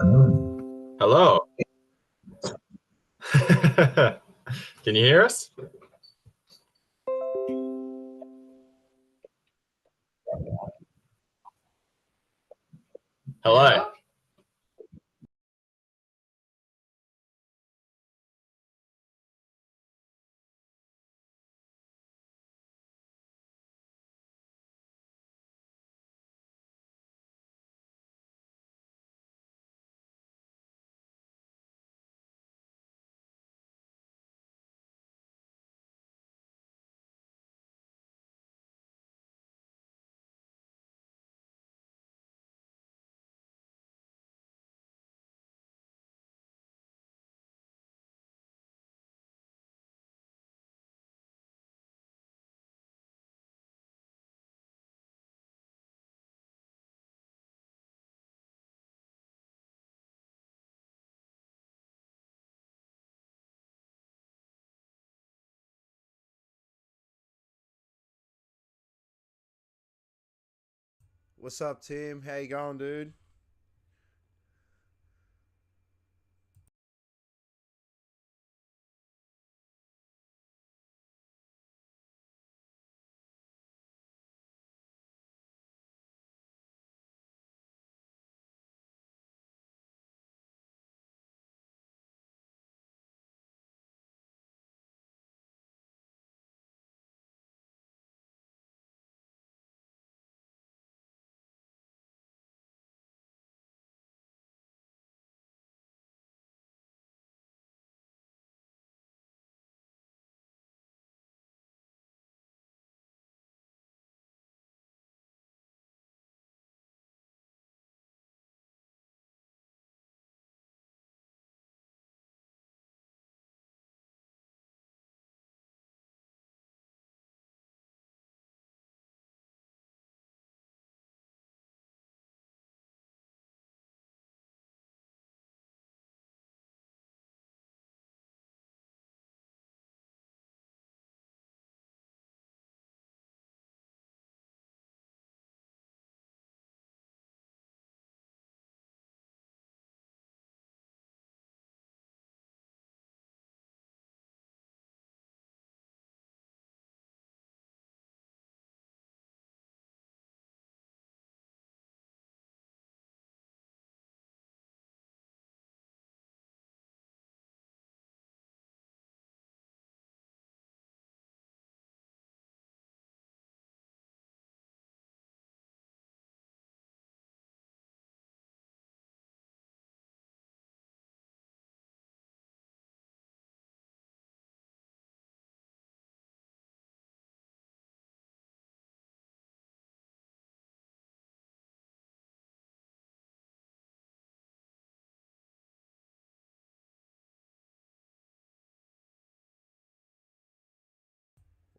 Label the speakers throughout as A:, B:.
A: Hello. Can you hear us? Hello.
B: What's up, Tim? How you going, dude?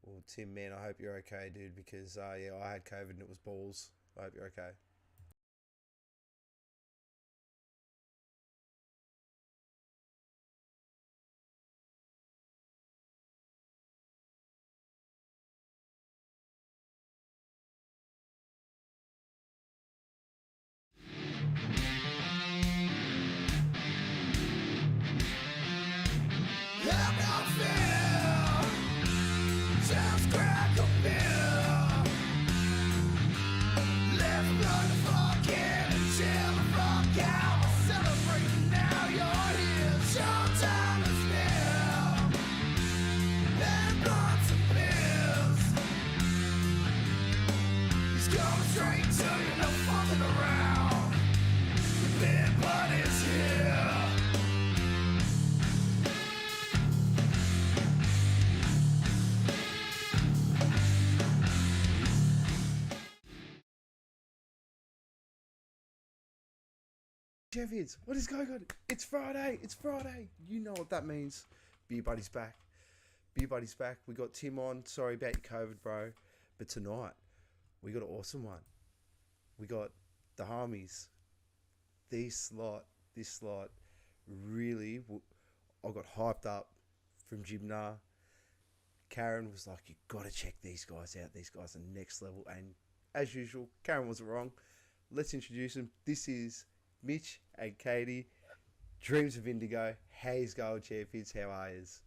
B: Well, Tim, man, I hope you're okay, dude, because, yeah, I had COVID and it was balls. I hope you're okay. Jeffies, what is going on? It's Friday. It's Friday. You know what that means. Beer Buddy's back. Beer Buddy's back. We got Tim on. Sorry about your COVID, bro. But tonight, we got an awesome one. We got the homies. This slot, really, I got hyped up from Gymna. Karen was like, you got to check these guys out. These guys are next level. And as usual, Karen wasn't wrong. Let's introduce him. This is Mitch and Katie, Dreams of Indigo, Hayes Gold Champions. How are yous?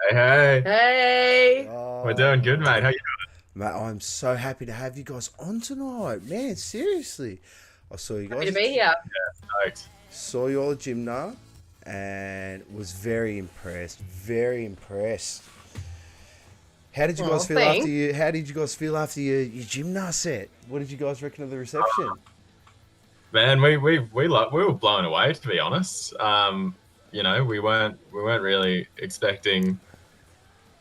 A: Hey, hey.
C: Hey.
A: We're doing good, mate. How you
B: Mate, I'm so happy to have you guys on tonight. Man, seriously. I saw you guys.
C: Happy to be here.
A: stoked?
B: Saw you all at gym now and was very impressed. Very impressed. How did you guys feel
C: thanks.
B: after you? How did you guys feel after your gymnast set? What did you guys reckon of the reception?
A: Man, we were blown away, to be honest. You know, we weren't really expecting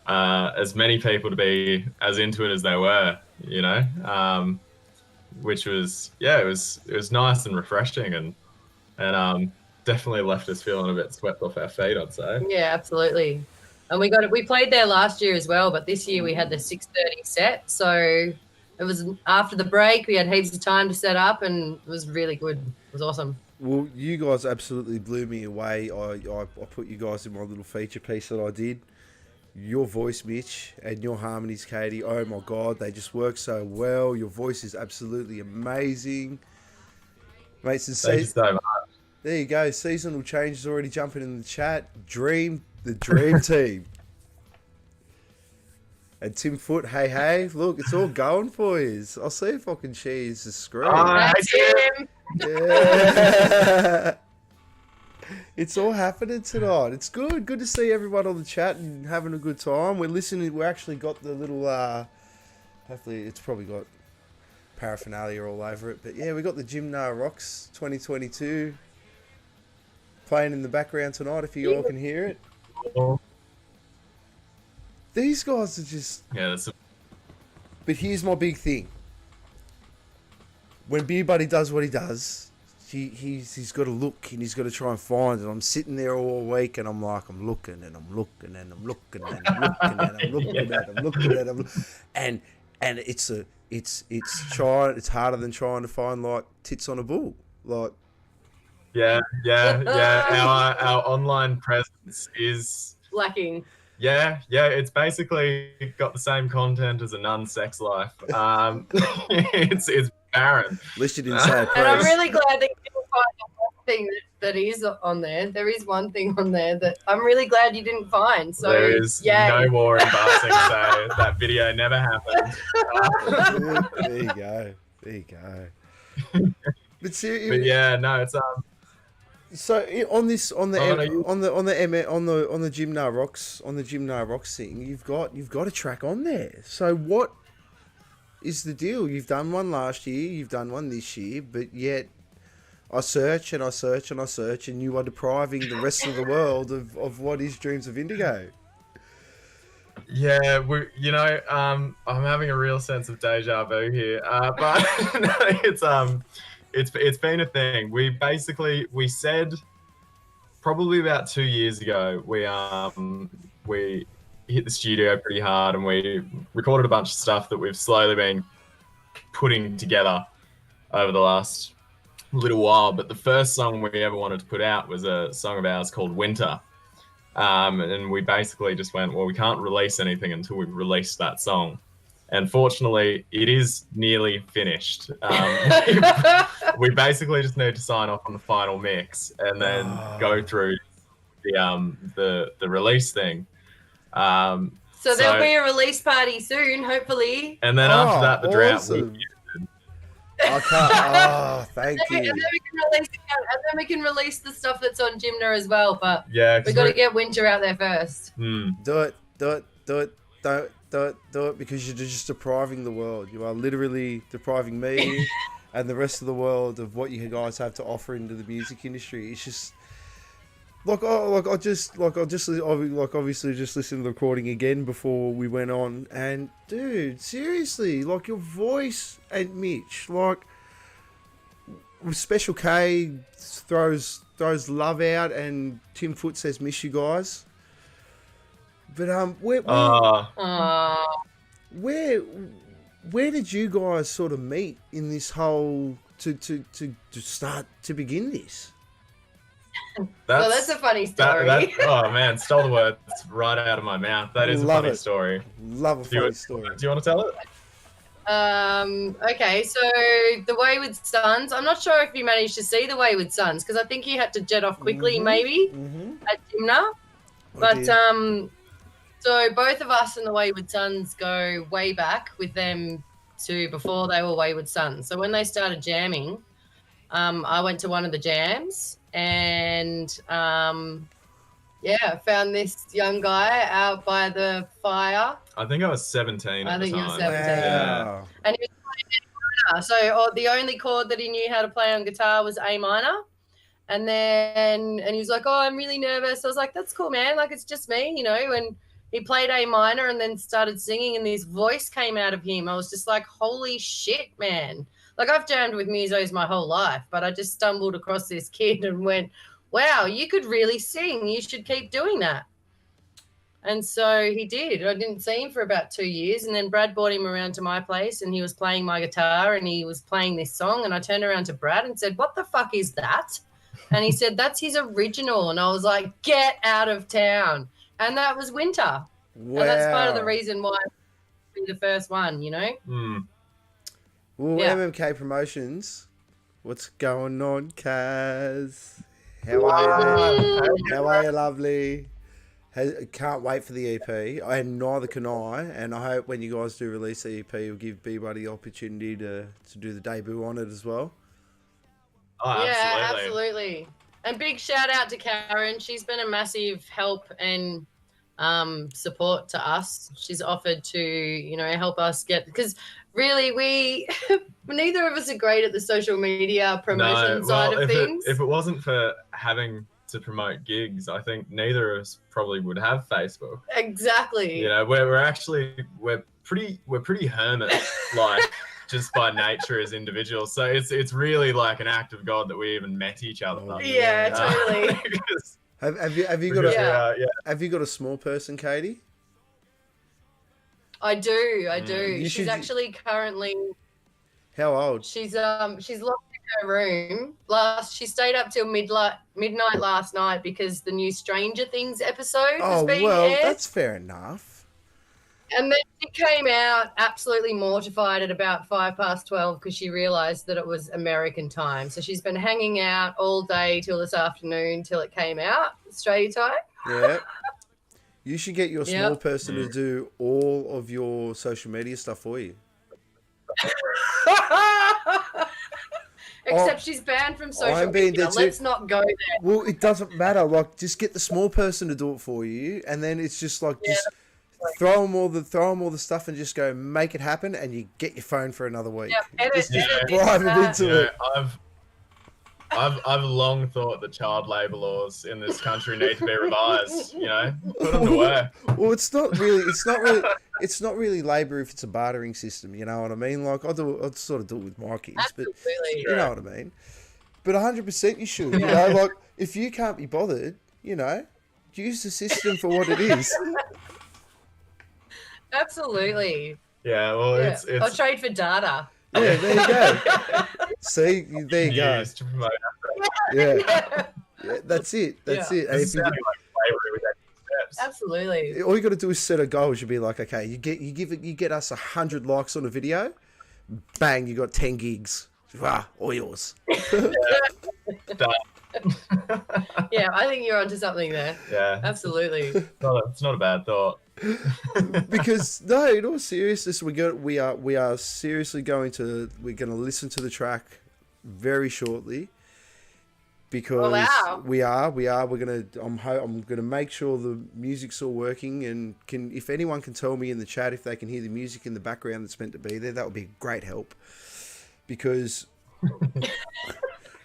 A: as many people to be as into it as they were, you know. Which was it was nice and refreshing and definitely left us feeling a bit swept off our feet, I'd say.
C: Yeah, absolutely. And we played there last year as well, but this year we had the 6:30 set. So it was after the break. We had heaps of time to set up, and it was really good. It was awesome.
B: Well, you guys absolutely blew me away. I put you guys in my little feature piece that I did. Your voice, Mitch, and your harmonies, Katie. Oh my God, they just work so well. Your voice is absolutely amazing, mate.
A: Thank you so much.
B: There you go. Seasonal change is already jumping in the chat. The dream team. And Tim Foot, hey, look, it's all going for you. I'll see if I can share the screen.
C: That's him.
B: Yeah. It's all happening tonight. It's good to see everyone on the chat and having a good time. We're listening. We actually got the little. Hopefully, it's probably got paraphernalia all over it. But yeah, we got the Gymna Rocks 2022 playing in the background tonight. If you all can hear it. These guys are just.
A: Yeah, that's
B: But here's my big thing. When Beer Buddy does what he does, he's got to look and he's got to try and find it. I'm sitting there all week and I'm like, I'm looking and I'm looking and I'm looking and I'm looking and I'm looking and I'm looking and I'm and it's harder than trying to find like tits on a bull. Like
A: yeah. Our online presence is
C: Lacking.
A: Yeah, it's basically got the same content as a nun's sex life. It's barren.
B: at least you didn't say it,
C: And I'm
B: please.
C: really glad that you didn't find the one thing that is on there. There is one thing on there that I'm really glad you didn't find. So
A: There is
C: yay.
A: no more embarrassing to say that video never happened.
B: There you go. But seriously,
A: But yeah, no, it's
B: so on the Gymna Rocks thing, you've got a track on there. So what is the deal? You've done one last year, you've done one this year, but yet I search and I search and I search, and you are depriving the rest of the world of what is Dreams of Indigo.
A: yeah, I'm having a real sense of deja vu here. But no, it's been a thing. We said probably about 2 years ago we hit the studio pretty hard and we recorded a bunch of stuff that we've slowly been putting together over the last little while. But the first song we ever wanted to put out was a song of ours called Winter. And we basically just went, well, we can't release anything until we've released that song. And fortunately, it is nearly finished. We basically just need to sign off on the final mix and then go through the release thing.
C: So there'll be a release party soon, hopefully.
A: And then after that, the drought will
B: awesome. I can't. Thank
C: And
B: you.
C: then we can release the stuff that's on Gymna as well. But
A: Yeah,
C: we got to get Winter out there first.
B: Do it, because you're just depriving the world. You are literally depriving me and the rest of the world of what you guys have to offer into the music industry. It's just obviously just listened to the recording again before we went on, and dude, seriously, like your voice and Mitch, like Special K throws love out, and Tim Foot says miss you guys. But where did you guys sort of meet in this whole to start to begin this?
C: Well, that's a funny story.
A: Oh man, stole the words right out of my mouth. That is
B: Love
A: a funny
B: it.
A: story.
B: Love a funny story.
A: Do you want to tell it?
C: Okay, so the Wayward Sons. I'm not sure if you managed to see the Wayward Sons because I think you had to jet off quickly, maybe at Gymna. But so both of us and the Wayward Sons go way back with them to before they were Wayward Sons. So when they started jamming, I went to one of the jams and yeah, found this young guy out by the fire.
A: I think I was 17 at the time.
C: I think you were 17.
A: Yeah.
C: And he was playing A minor. So the only chord that he knew how to play on guitar was A minor. And he was like, oh, I'm really nervous. I was like, that's cool, man. Like, it's just me, you know. And he played A minor and then started singing and this voice came out of him. I was just like, holy shit, man. Like, I've jammed with musos my whole life, but I just stumbled across this kid and went, wow, you could really sing. You should keep doing that. And so he did. I didn't see him for about 2 years. And then Brad brought him around to my place and he was playing my guitar and he was playing this song. And I turned around to Brad and said, what the fuck is that? And he said, that's his original. And I was like, get out of town. And that was Winter.
B: Wow.
C: And that's part of the reason why I be the first one, you know?
B: Well, MMK Promotions, what's going on, Kaz? How are you? How are you, lovely? Can't wait for the EP, and neither can I. And I hope when you guys do release the EP, you'll give B-Buddy the opportunity to do the debut on it as well.
A: Oh,
C: yeah, absolutely. And big shout out to Karen. She's been a massive help and support to us. She's offered to, you know, help us get, because really we neither of us are great at the social media promotion side of things.
A: If it wasn't for having to promote gigs, I think neither of us probably would have Facebook.
C: Exactly.
A: You know, we're pretty hermit like just by nature as individuals. So it's really like an act of God that we even met each other.
C: Yeah, totally.
B: Have you got a small person, Katie?
C: I do. She's actually currently.
B: How old?
C: She's locked in her room. She stayed up till midnight last night because the new Stranger Things episode was being aired.
B: That's fair enough.
C: And then she came out absolutely mortified at about 12:05 because she realised that it was American time. So she's been hanging out all day till this afternoon till it came out, Australia time.
B: Yeah. You should get your small person to do all of your social media stuff for you.
C: Except she's banned from social media. Let's not go there.
B: Well, it doesn't matter. Like, just get the small person to do it for you, and then it's just like just throw them all the stuff and just go make it happen, and you get your phone for another week. Just drive it into it.
A: I've long thought that child labour laws in this country need to be revised. You know, put them to work.
B: Well, it's not really labour if it's a bartering system. You know what I mean? Like I'd sort of do it with my kids,
C: absolutely.
B: But you know what I mean. But 100% you should. You know, like if you can't be bothered, you know, use the system for what it is.
C: Absolutely.
A: Yeah. Well, it's.
C: I'll trade for data.
B: Yeah, there you go. See, there you go. Yeah, that's it. That's it. And if you
C: absolutely.
B: All you got to do is set a goal. You'd be like, okay, you get us 100 likes on a video, bang, you got 10 gigs. All yours.
A: Done.
C: Yeah, I think you're onto something there.
A: Yeah,
C: absolutely.
A: It's not a bad thought.
B: Because no, in all seriousness, we are seriously going to listen to the track very shortly. Because I'm gonna make sure the music's all working, and if anyone can tell me in the chat if they can hear the music in the background that's meant to be there, that would be a great help. Because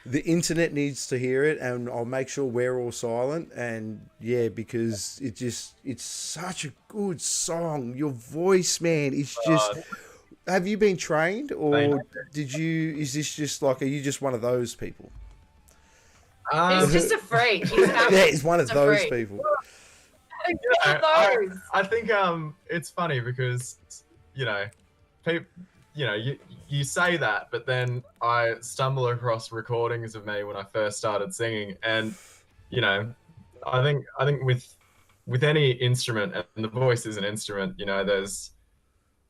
B: the internet needs to hear it, and I'll make sure we're all silent. And yeah, because it's such a good song. Your voice, man, is just. Have you been trained, or is this just like? Are you just one of those people?
C: He's just a freak.
B: He's one of those people.
A: I think it's funny because you say that, but then I stumble across recordings of me when I first started singing, and I think with any instrument, and the voice is an instrument, there's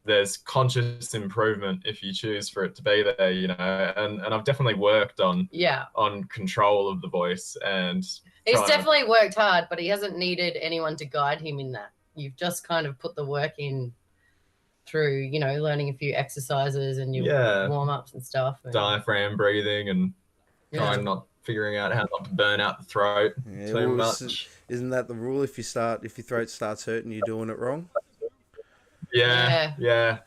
A: there's conscious improvement if you choose for it to be there, you know. And I've definitely worked on control of the voice, and
C: he's definitely worked hard, but he hasn't needed anyone to guide him in that. You've just kind of put the work in through, you know, learning a few exercises and your warm-ups and stuff. And
A: diaphragm breathing and figuring out how not to burn out the throat too much.
B: Isn't that the rule? If your throat starts hurting, you're doing it wrong.
A: Yeah.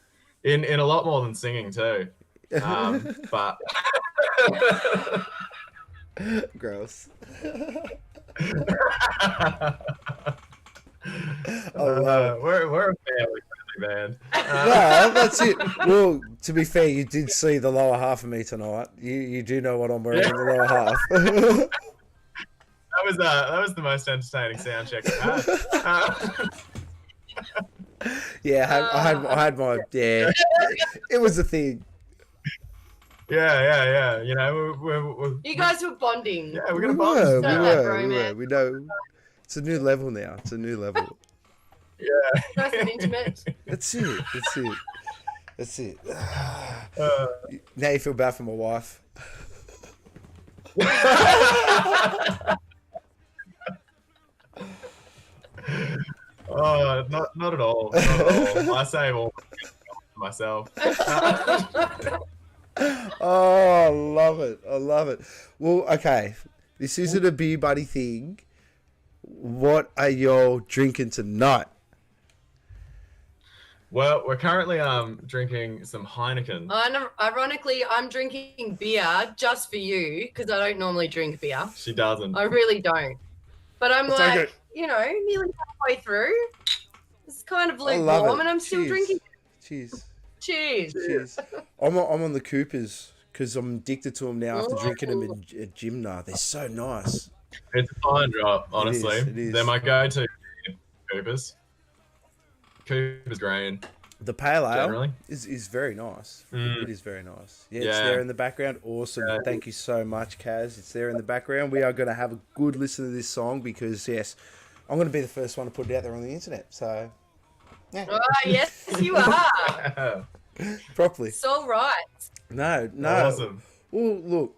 A: In a lot more than singing too. But
B: gross.
A: We're a family band.
B: No, that's it. Well, to be fair, you did see the lower half of me tonight. You do know what I'm wearing in the lower half.
A: That was the most entertaining sound check I've had.
B: Yeah, I had my It was a thing.
A: Yeah. You know,
C: you guys were bonding.
A: Yeah, we're gonna bond.
B: We know. It's a new level now. It's a new level.
A: Yeah.
C: Nice and intimate.
B: That's it. Now you feel bad for my wife.
A: Oh, not at all. Not at all. I save all for myself.
B: Oh, I love it. Well, okay. This isn't a beer buddy thing. What are y'all drinking tonight?
A: Well, we're currently drinking some Heineken.
C: Ironically, I'm drinking beer just for you because I don't normally drink beer.
A: She doesn't.
C: I really don't. But I'm you know, nearly halfway through. It's kind of lukewarm, and I'm still drinking. Cheers.
B: I'm on the Coopers because I'm addicted to them now after drinking them at gym now. They're so nice.
A: It's a fine drop, honestly.
B: It is.
A: They're my go-to Coopers. Coopers Grain.
B: The pale ale
A: generally
B: is very nice. It is very nice. Yeah, it's there in the background. Awesome. Yeah. Thank you so much, Kaz. It's there in the background. We are going to have a good listen to this song because, yes, I'm going to be the first one to put it out there on the internet. So, yeah.
C: Oh, yes, you are.
B: Properly.
C: So right.
B: No.
A: Awesome.
B: Well, look,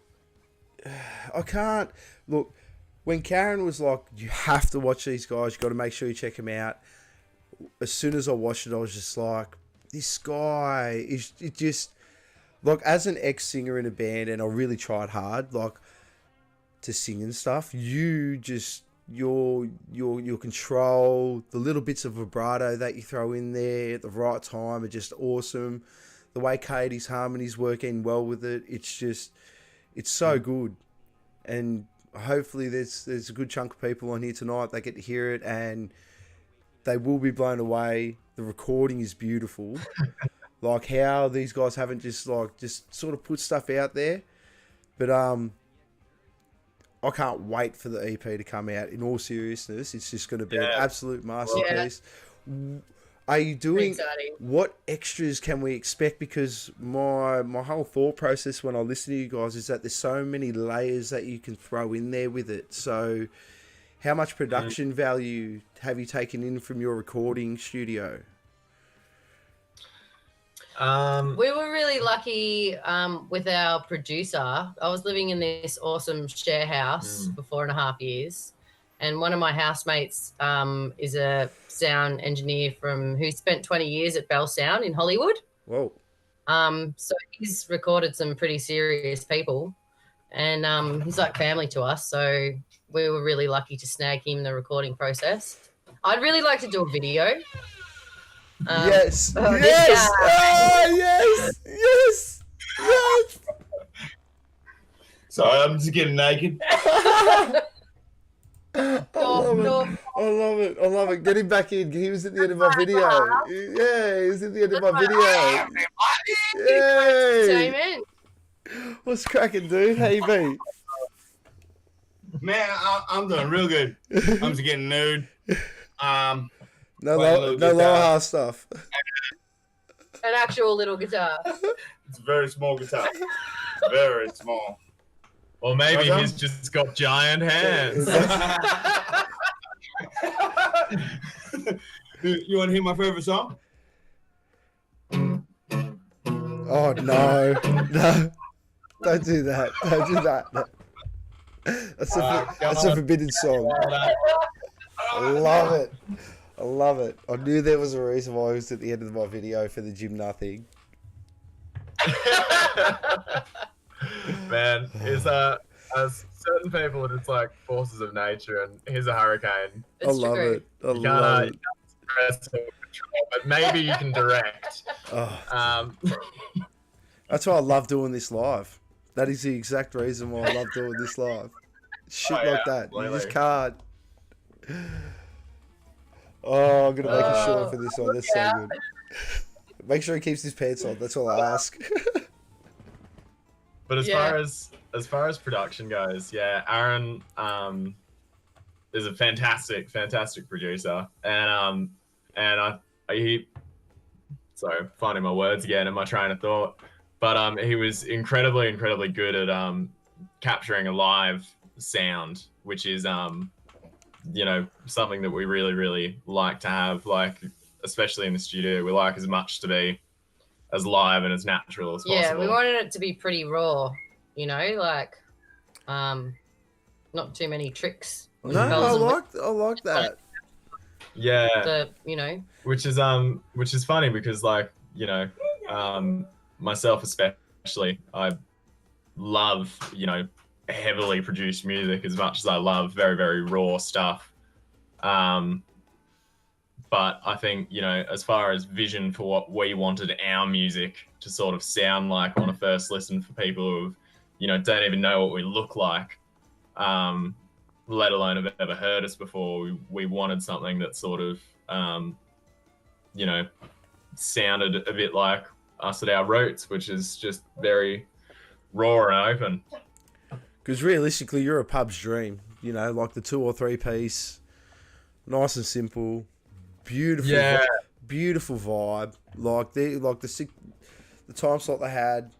B: I can't. Look, when Karen was like, you have to watch these guys, you got to make sure you check them out. As soon as I watched it, I was just like, this guy is just like, as an ex-singer in a band, and I really tried hard, like, to sing and stuff. You just your control, the little bits of vibrato that you throw in there at the right time are just awesome. The way Katie's harmonies working well with it, it's so good. And hopefully there's a good chunk of people on here tonight that get to hear it, and they will be blown away. The recording is beautiful. Like how these guys haven't just sort of put stuff out there. But I can't wait for the EP to come out. In all seriousness, it's just going to be an absolute masterpiece. Are you doing, what extras can we expect? Because my whole thought process when I listen to you guys is that there's so many layers that you can throw in there with it. So how much production value have you taken in from your recording studio?
C: We were really lucky with our producer. I was living in this awesome share house for 4.5 years. And one of my housemates is a sound engineer who spent 20 years at Bell Sound in Hollywood.
B: Whoa.
C: So he's recorded some pretty serious people. And he's like family to us. So we were really lucky to snag him in the recording process. I'd really like to do a video.
B: Yes.
D: Sorry, I'm just getting naked.
B: I love it. Get him back in. He was at the end of my video. Yeah, he was at the end of my video. Yay. What's cracking, dude? How you been?
D: Man, I'm doing real good. I'm just getting nude.
B: No lower half stuff.
C: An actual little guitar.
D: It's a very small guitar. Very small.
A: Or maybe he's just got giant hands.
D: You want to hear my favorite song?
B: Oh no, no! Don't do that! Don't do that! That's a forbidden song. I love it. I love it. I knew there was a reason why I was at the end of my video for the gym nothing.
A: Man, it's certain people are just like forces of nature, and he's a hurricane.
B: I love it. I
A: You
B: love
A: can't
B: it.
A: stress or control, but maybe you can direct.
B: Oh, that's why I love doing this live. That is the exact reason why I love doing this live. Shit like that. You just can't. Oh, I'm gonna make a short for this one. That's so good. Make sure he keeps his pants on. That's all I ask.
A: But as far as production goes, yeah, Aaron is a fantastic producer, and he sorry, finding my words again in my train of thought, but he was incredibly good at capturing a live sound, which is you know, something that we really like to have, like especially in the studio. We like as much to be as live and as natural as possible.
C: Yeah, we wanted it to be pretty raw, you know, like not too many tricks.
B: No, I like that.
A: Yeah,
C: you know,
A: which is funny because, like, you know, myself especially, I love, you know, heavily produced music as much as I love very raw stuff. But I think, you know, as far as vision for what we wanted our music to sort of sound like on a first listen for people who, you know, don't even know what we look like, let alone have ever heard us before, we wanted something that sort of, you know, sounded a bit like us at our roots, which is just very raw and open.
B: Because realistically, you're a pub's dream. You know, like the 2 or 3 piece, nice and simple, beautiful, beautiful vibe. Like the time slot they had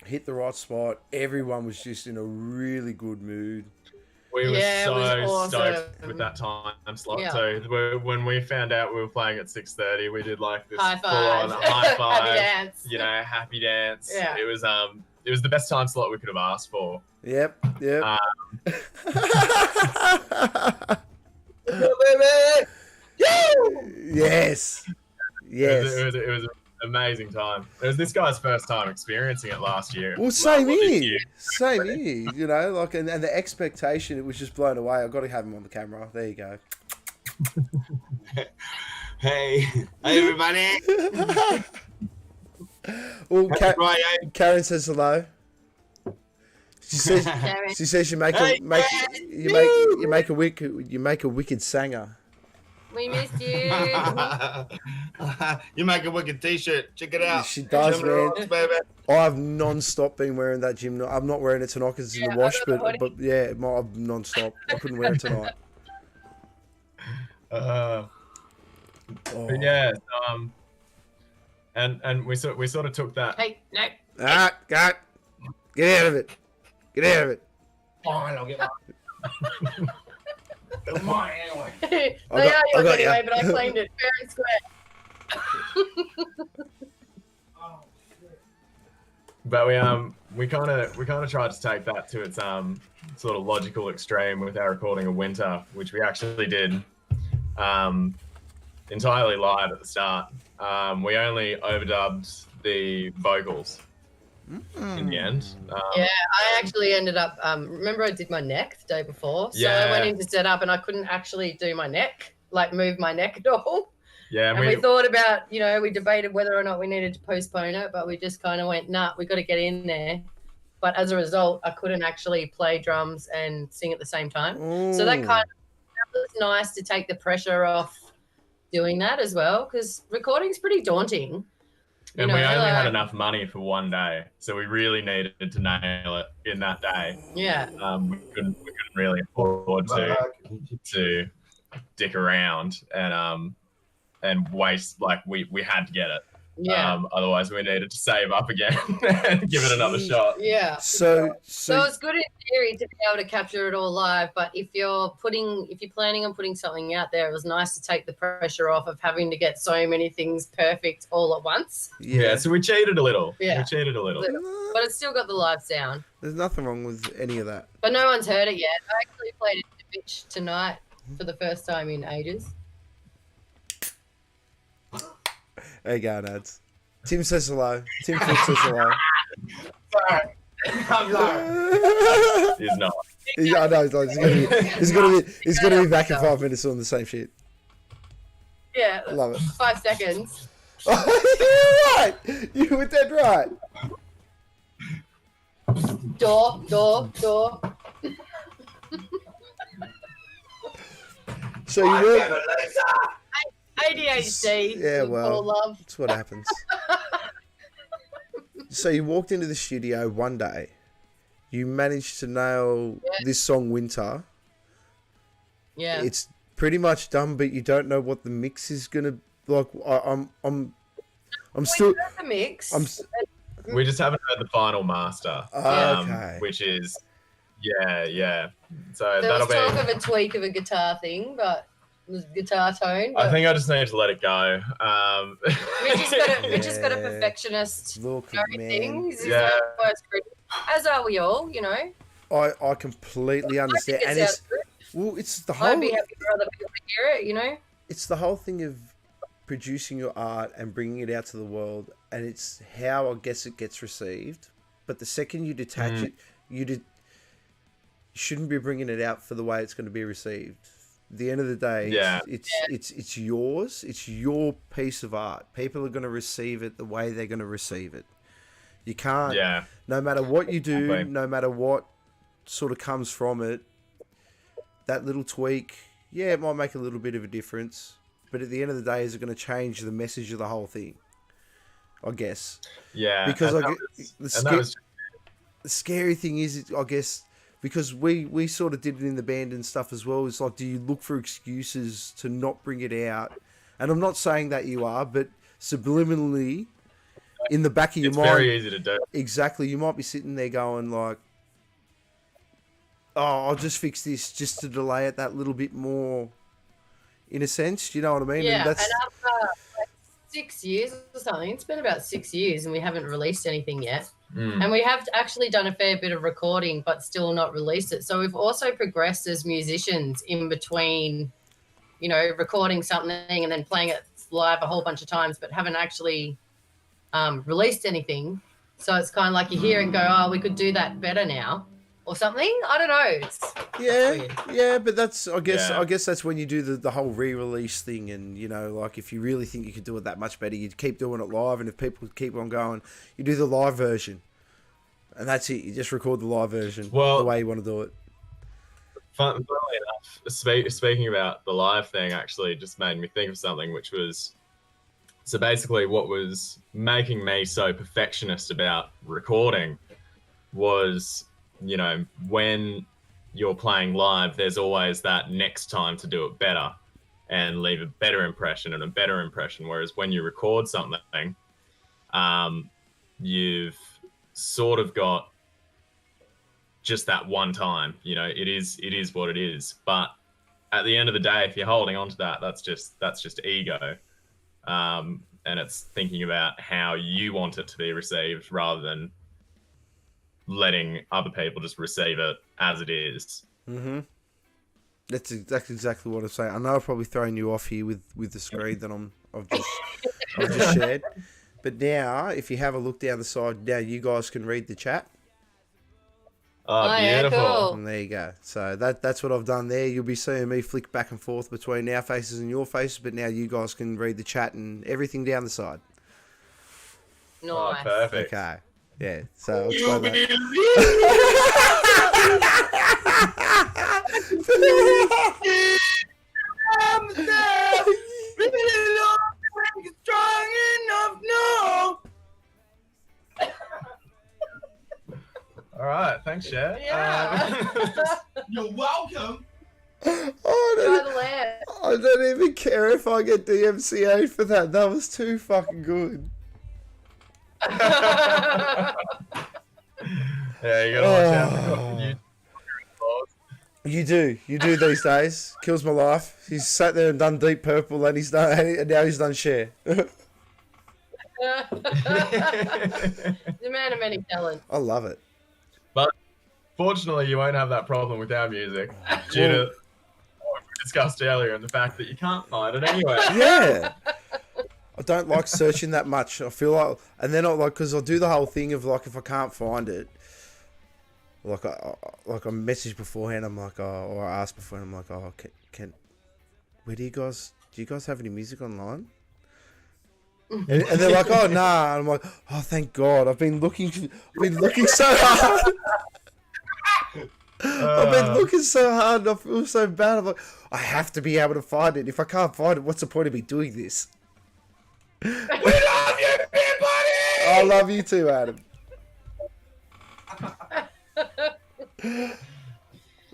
B: hit the right spot. Everyone was just in a really good mood.
A: We were so
C: awesome.
A: stoked with that time slot. Yeah. So when we found out we were playing at 6:30, we did like this full-on high five,
C: happy dance.
A: You know, happy dance.
C: Yeah.
A: It was the best time slot we could have asked for.
B: Yep. Yes.
A: It was an amazing time. It was this guy's first time experiencing it last year.
B: Well, same here. You know, like, and the expectation, it was just blown away. I've got to have him on the camera. There you go.
D: Hey everybody.
B: Well, Karen says hello. She says you make a wicked singer.
C: We missed you.
D: You make a wicked t-shirt. Check it out.
B: She does, man.
D: Baby.
B: I've non-stop been wearing that gym. I'm not wearing it tonight because it's in the wash, but yeah, I've non-stop. I couldn't wear it tonight.
A: But yeah, and we sort of took that.
C: Hey, no.
B: God, get out of it. Get out of it.
D: Fine, I'll get mine. Mine anyway.
C: They are yours anyway, but I claimed it fair and square.
A: But we kind of tried to take that to its sort of logical extreme with our recording of Winter, which we actually did entirely live at the start. We only overdubbed the vocals in the end.
C: Yeah, I actually ended up, remember I did my neck the day before? So I went in to set up and I couldn't actually do my neck, like move my neck at all.
A: Yeah,
C: and we thought about, you know, we debated whether or not we needed to postpone it, but we just kind of went, nah, we got to get in there. But as a result, I couldn't actually play drums and sing at the same time. So that was nice to take the pressure off doing that as well, because recording's pretty daunting.
A: And we only had enough money for one day, so we really needed to nail it in that day.
C: Yeah.
A: We couldn't really afford to dick around and waste, like we had to get it.
C: Yeah.
A: Otherwise, we needed to save up again and give it another
B: Jeez.
A: shot.
C: Yeah.
B: So
C: it's good in theory to be able to capture it all live, but if you're planning on putting something out there, it was nice to take the pressure off of having to get so many things perfect all at once.
A: Yeah, so we cheated a little.
C: Yeah.
A: We cheated a little.
C: But it's still got the live sound.
B: There's nothing wrong with any of that.
C: But no one's heard it yet. I actually played it to Mitch tonight for the first time in ages.
B: There you go, Nads. Tim says hello. Tim Foot says hello.
A: Sorry. I'm sorry. He's not.
B: I know. He's gonna be back in 5 minutes on the same shit.
C: Yeah.
B: Love it.
C: 5 seconds.
B: You're right. You were dead right.
C: Door.
B: So you were.
C: ADHD.
B: Yeah, well,
C: love.
B: that's what happens. So you walked into the studio one day. You managed to nail this song "Winter."
C: Yeah.
B: It's pretty much done, but you don't know what the mix is gonna like. I'm still.
C: The mix.
A: We just haven't heard the final master,
B: Okay.
A: which is, yeah. So
C: There was
A: that'll be.
C: talk of a tweak of a guitar thing, but it was guitar tone.
A: I think I just need to let it go.
C: Mitch has got a
B: Yeah.
C: perfectionist
B: Look,
C: thing.
B: man.
C: He's his
A: Yeah.
C: own worst critic, as are we all, you know.
B: I completely understand, and
C: sounds good.
B: it's the
C: I'd
B: whole
C: be happy for other people to hear it, you know.
B: it's the whole thing of producing your art and bringing it out to the world, and it's how I guess it gets received. But the second you detach it, you shouldn't be bringing it out for the way it's going to be received. At the end of the day, it's yours. It's your piece of art. People are going to receive it the way they're going to receive it. You can't.
A: Yeah.
B: No matter what you do,
A: Exactly.
B: no matter what sort of comes from it, that little tweak, it might make a little bit of a difference. But at the end of the day, is it going to change the message of the whole thing? I guess.
A: Yeah.
B: Because
A: and
B: I
A: that
B: get,
A: was-
B: the scary thing is, I guess, because we sort of did it in the band and stuff as well. It's like, do you look for excuses to not bring it out? And I'm not saying that you are, but subliminally, in the back of your
A: it's
B: mind,
A: very easy to do.
B: exactly, you might be sitting there going like, "Oh, I'll just fix this just to delay it that little bit more." In a sense, you know what I mean?
C: Yeah,
B: And that's
C: and after 6 years or something, it's been about 6 years, and we haven't released anything yet. And we have actually done a fair bit of recording, but still not released it. So we've also progressed as musicians in between, you know, recording something and then playing it live a whole bunch of times, but haven't actually released anything. So it's kind of like you hear and go, oh, we could do that better now or something. I don't know. It's weird.
B: yeah, but that's I guess
A: Yeah.
B: that's when you do the whole re-release thing, and you know, like if you really think you could do it that much better, you'd keep doing it live, and if people keep on going, you do the live version, and that's it. You just record the live version the way you want to do it.
A: Funnily enough, speaking about the live thing, actually just made me think of something, which was so basically what was making me so perfectionist about recording was, you know, when you're playing live, there's always that next time to do it better and leave a better impression and a better impression. Whereas when you record something, you've sort of got just that one time, you know, it is what it is. But at the end of the day, if you're holding on to that, that's just ego. And it's thinking about how you want it to be received rather than letting other people just receive it as it is.
B: Mm-hmm. That's exactly what I'm saying. I know I've probably thrown you off here with the screen that I've just shared. But now, if you have a look down the side, now you guys can read the chat.
A: Oh,
C: yeah,
A: beautiful.
C: cool.
B: And there you go. So that's what I've done there. You'll be seeing me flick back and forth between our faces and your faces, but now you guys can read the chat and everything down the side.
C: Nice.
A: Oh, perfect.
B: Okay. Yeah. So I'll explain that.
D: Strong enough, no.
A: All right, thanks, Sher.
C: Yeah.
D: You're welcome.
C: Try
B: Oh,
C: the land.
B: I don't even care if I get DMCA for that. That was too fucking good.
A: Yeah, you gotta watch out for
B: Oh.
A: you.
B: You do these days. Kills my life. He's sat there and done Deep Purple, and and now he's done Share.
C: The man of many talents.
B: I love it.
A: Fortunately, you won't have that problem with our music due to what we discussed earlier and the fact that you can't find it anywhere.
B: Yeah. I don't like searching that much. I feel like, and then because I'll do the whole thing of like if I can't find it, like I message beforehand. I'm like, or I ask beforehand. I'm like, can where do you guys have any music online? And they're like, oh nah. And I'm like, oh thank God. I've been looking so hard. I've been looking so hard. And I feel so bad. I'm like, I have to be able to find it. If I can't find it, what's the point of me doing this?
D: We love you, everybody!
B: I love you too, Adam.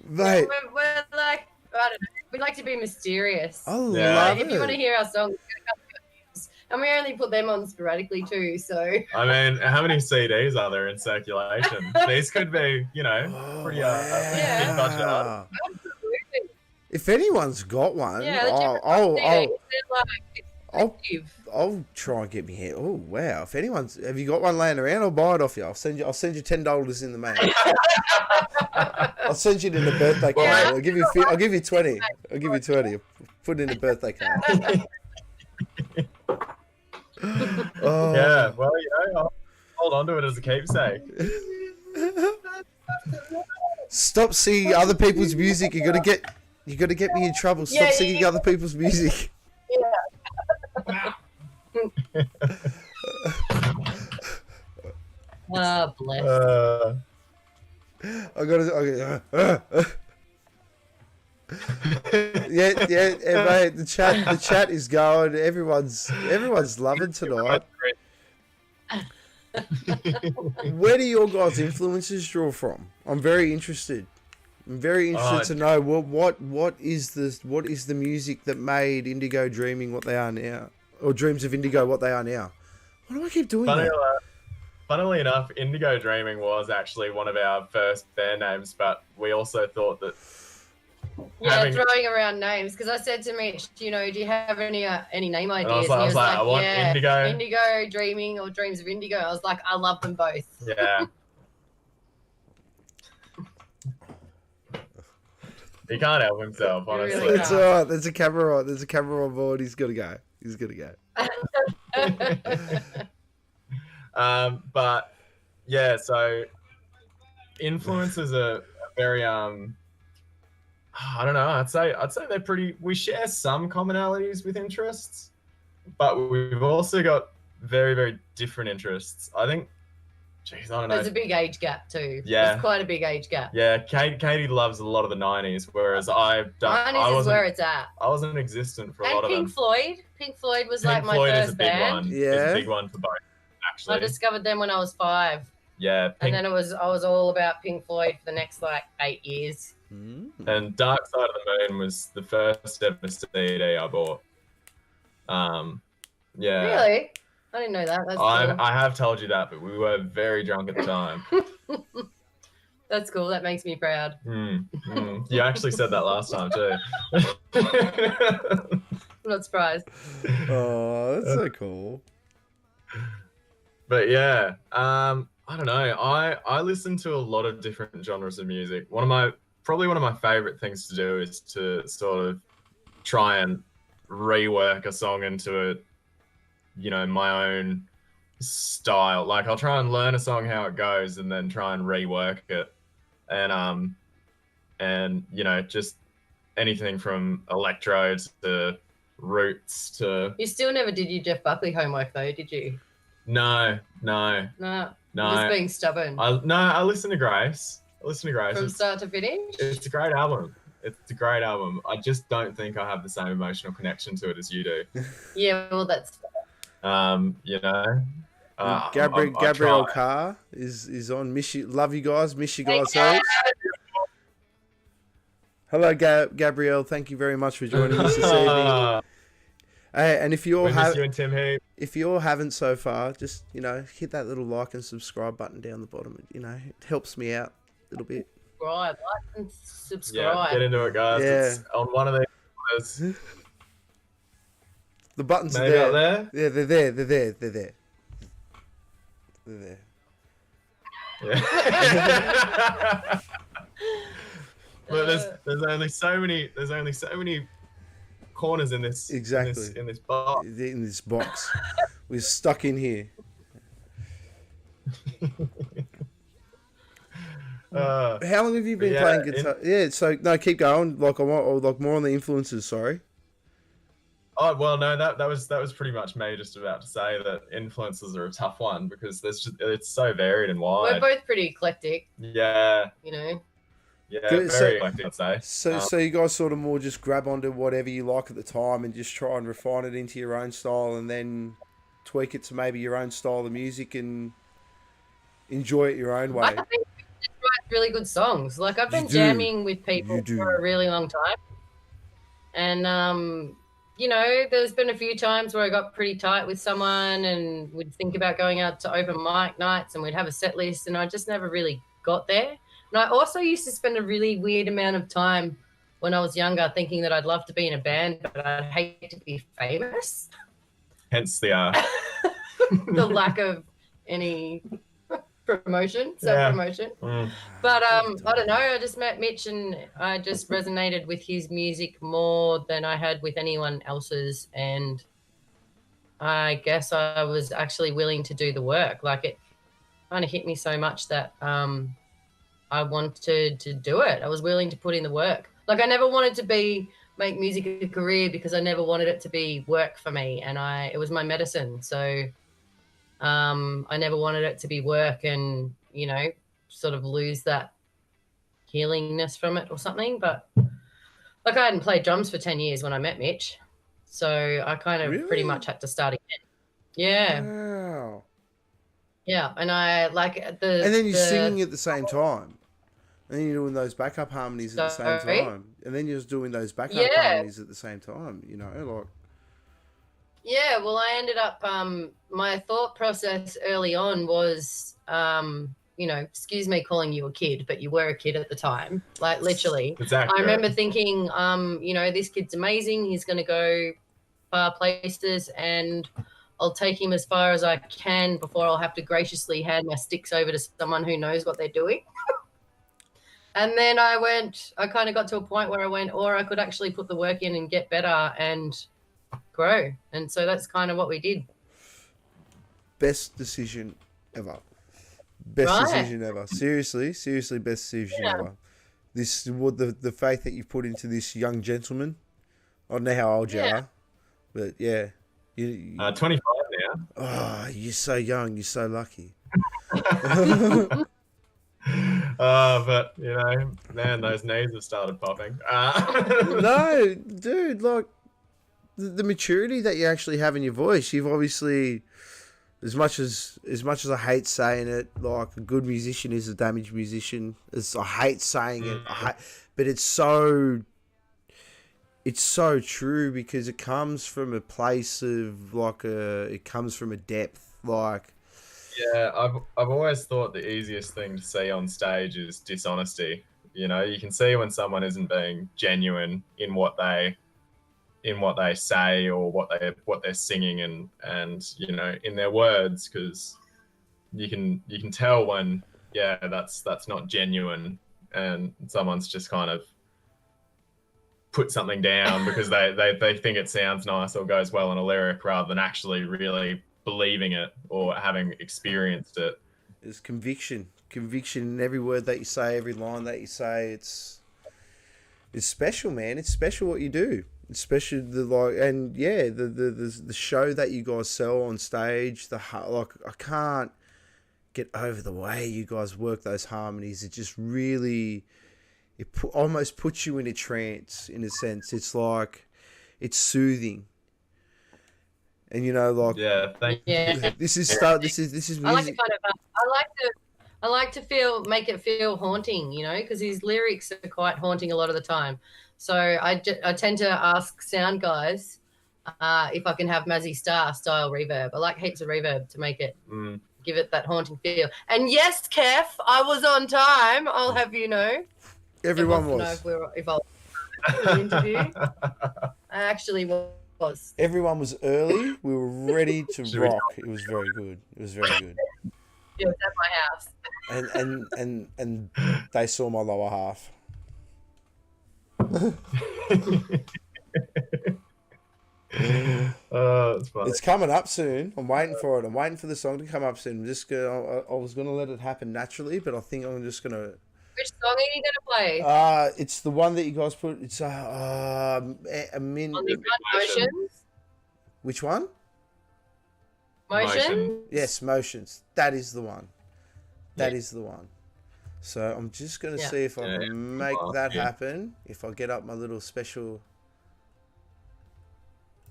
B: Mate,
C: We're like, I don't know. We like to be mysterious.
B: I
A: Yeah.
B: love
C: If you want to
B: it.
C: hear our songs, and we only put them on sporadically too. So
A: I mean, how many CDs are there in circulation? These could be, you know,
B: Oh,
A: pretty
C: Yeah.
A: big budget art.
C: absolutely,
B: If anyone's got one,
C: yeah. The different
B: I'll
C: CDs, they're like expensive.
B: I'll try and get me here. Oh wow! If anyone's, have you got one laying around? I'll buy it off you. I'll send you $10 in the mail. I'll send you it in a birthday card.
C: Yeah.
B: I'll give you 20. I'll give you 20. Put it in a birthday card. Oh.
A: Yeah, well, you know, I'll hold on to it as a keepsake.
B: Stop singing other people's music. You gotta get me in trouble. Stop
C: Yeah,
B: singing other people's music.
C: Oh, bless.
B: I gotta. Yeah, mate. The chat is going. Everyone's loving tonight. Where do your guys' influences draw from? I'm very interested. I'm very interested to know what is the music that made Indigo Dreaming what they are now, or Dreams of Indigo what they are now. Why do I keep doing that?
A: Funnily enough, Indigo Dreaming was actually one of our first band names, but we also thought that
C: Yeah, throwing around names because I said to Mitch, do you have any name ideas?
A: I was like, I want Indigo.
C: Indigo Dreaming or Dreams of Indigo. I was like, I love them both.
A: Yeah. He can't help himself, honestly.
C: really
B: It's alright. There's a camera on. There's a camera on board. He's gonna go.
A: But yeah, so influences are very I don't know. I'd say they're pretty. We share some commonalities with interests, but we've also got very, very different interests. I think. Jeez, I don't know.
C: There's a big age gap too.
A: Yeah.
C: There's quite a big age gap.
A: Yeah, Katie loves a lot of the '90s, whereas I don't.
C: 90s is where it's at.
A: I wasn't existent for a lot
C: And
A: of
C: Pink
A: them.
C: Floyd. Pink Floyd was like
A: Pink
C: my
A: Floyd is a
C: first
A: big
C: band.
A: one.
B: Yeah.
A: It's a big one for both,
C: I
A: actually.
C: discovered them when I was 5.
A: Yeah,
C: And
A: Pink
C: then I was all about Pink Floyd for the next like 8 years.
A: and Dark Side of the Moon was the first ever CD I bought. Yeah.
C: Really? I didn't know that. That's cool.
A: I have told you that, but we were very drunk at the time.
C: That's cool. That makes me proud.
A: You actually said that last time too.
C: I'm not surprised.
B: Oh, that's so cool.
A: But yeah, I don't know. I listen to a lot of different genres of music. Probably one of my favorite things to do is to sort of try and rework a song into my own style. Like I'll try and learn a song how it goes and then try and rework it. And just anything from electro to roots to
C: You still never did your Jeff Buckley homework though, did you?
A: no.
C: No. Just being stubborn.
A: I listen to Grace.
C: From start to finish?
A: It's a great album. I just don't think I have the same emotional connection to it as you do.
C: Yeah, well that's
B: Gabrielle Carr is on. Love you guys. Miss you guys. Hello, Gabrielle. Thank you very much for joining us this evening. Hey, and if you all
A: We miss
B: have,
A: you and Tim heap.
B: if you all haven't so far, just hit that little like and subscribe button down the bottom. It helps me out a little bit.
C: Subscribe, like and
A: Yeah,
C: subscribe.
A: get into it, guys.
B: Yeah.
A: It's on one of these.
B: The buttons
A: Maybe
B: are
A: up
B: there.
A: there.
B: Yeah, they're there. They're there. They're there. They're there.
A: Yeah. But there's only so many corners in this
B: Exactly.
A: in this bar.
B: In this box. We're stuck in here. How long have you been playing guitar? Yeah, so no, keep going. Like I want, like more on the influences. Sorry.
A: Oh well, no, that was pretty much me just about to say that influences are a tough one because it's so varied and
C: We're
A: wide.
C: both pretty eclectic,
A: Yeah,
C: you know.
A: very eclectic, I'd say.
B: So you guys sort of more just grab onto whatever you like at the time and just try and refine it into your own style and then tweak it to maybe your own style of music and enjoy it your own way.
C: I think we just write really good songs. Like I've been
B: You do.
C: jamming with people
B: You do.
C: for a really long time, and there's been a few times where I got pretty tight with someone, and we'd think about going out to open mic nights, and we'd have a set list, and I just never really got there. And I also used to spend a really weird amount of time when I was younger thinking that I'd love to be in a band, but I'd hate to be famous.
A: Hence the
C: The lack of any promotion, self-promotion.
A: Mm.
C: But I don't know, I just met Mitch and I just resonated with his music more than I had with anyone else's, and I guess I was actually willing to do the work. Like it kind of hit me so much that I wanted to do it. I was willing to put in the work. Like I never wanted to make music a career because I never wanted it to be work for me, and it was my medicine. So I never wanted it to be work and sort of lose that healingness from it or something. But like I hadn't played drums for 10 years when I met Mitch, so I kind of pretty much had to start again. Yeah.
B: Wow.
C: Yeah, and I like the.
B: And then you're singing at the same time. And then you're doing those backup harmonies at the same
C: Sorry?
B: time. And then you're just doing those backup
C: Yeah.
B: harmonies at the same time, like.
C: Yeah, well, I ended up, my thought process early on was, excuse me calling you a kid, but you were a kid at the time, like literally.
A: Exactly.
C: I remember thinking, this kid's amazing. He's going to go far places and I'll take him as far as I can before I'll have to graciously hand my sticks over to someone who knows what they're doing. And then I kind of got to a point where I went, or I could actually put the work in and get better and grow. And so that's kind of what we did.
B: Best decision ever. Best decision ever. Seriously, best decision ever. This what the faith that you put into this young gentleman. I don't know how old you are, but yeah. You
A: 25 now.
B: Oh, you're so young. You're so lucky.
A: But man, those knees have started popping.
B: No, dude, like the maturity that you actually have in your voice. You've obviously, as much as I hate saying it, like a good musician is a damaged musician. I hate saying it, but it's so true because it comes from a place of it comes from a depth, like.
A: Yeah, I've always thought the easiest thing to see on stage is dishonesty. You can see when someone isn't being genuine in what they say or what they're singing and in their words, because you can tell when that's not genuine and someone's just kind of put something down because they think it sounds nice or goes well in a lyric rather than actually really believing it or having experienced it.
B: There's conviction in every word that you say, every line that you say. It's special, man. It's special what you do. It's special the show that you guys sell on stage. I can't get over the way you guys work those harmonies. It just really almost puts you in a trance in a sense. It's like it's soothing. And
A: thank you.
B: This is music.
C: I like to I like to make it feel haunting, because his lyrics are quite haunting a lot of the time. So I tend to ask sound guys if I can have Mazzy Star style reverb. I like heaps of reverb to make it give it that haunting feel. And yes, Kev, I was on time. I'll have you know.
B: Everyone
C: Know
B: was.
C: if I was in the interview. I actually was.
B: Everyone was early. We were ready to rock. It was very good. It was very good.
C: It was at my house.
B: And they saw my lower half.
A: It's funny.
B: It's coming up soon. I'm waiting for it. I'm waiting for the song to come up soon. I'm just gonna. I was gonna let it happen naturally, but I think I'm just gonna.
C: Which song are you gonna play?
B: It's the one that you guys put. It's a min.
C: On the Motions.
B: Which one?
C: Motion.
B: Yes, Motions. That is the one. That is the one. So I'm just gonna see if I can make that happen. If I get up my little special.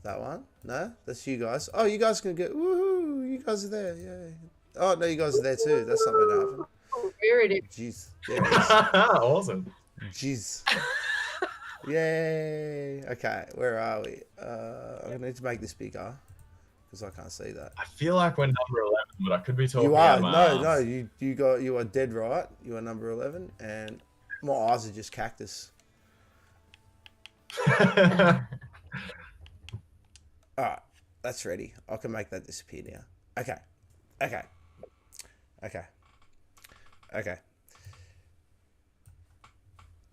B: That one? No, that's you guys. Oh, you guys can get. Woohoo! You guys are there. Yeah. Oh no, you guys are there too. That's not gonna happen.
C: Here it is.
B: Jeez. There it is.
A: Awesome.
B: Jeez. Yay. Okay, where are we? I need to make this bigger because I can't see that.
A: I feel like we're number 11, but I could be talking.
B: You are.
A: out my
B: No,
A: arse.
B: you are dead right. You are number 11, and my eyes are just cactus. All right, that's ready. I can make that disappear now. Okay.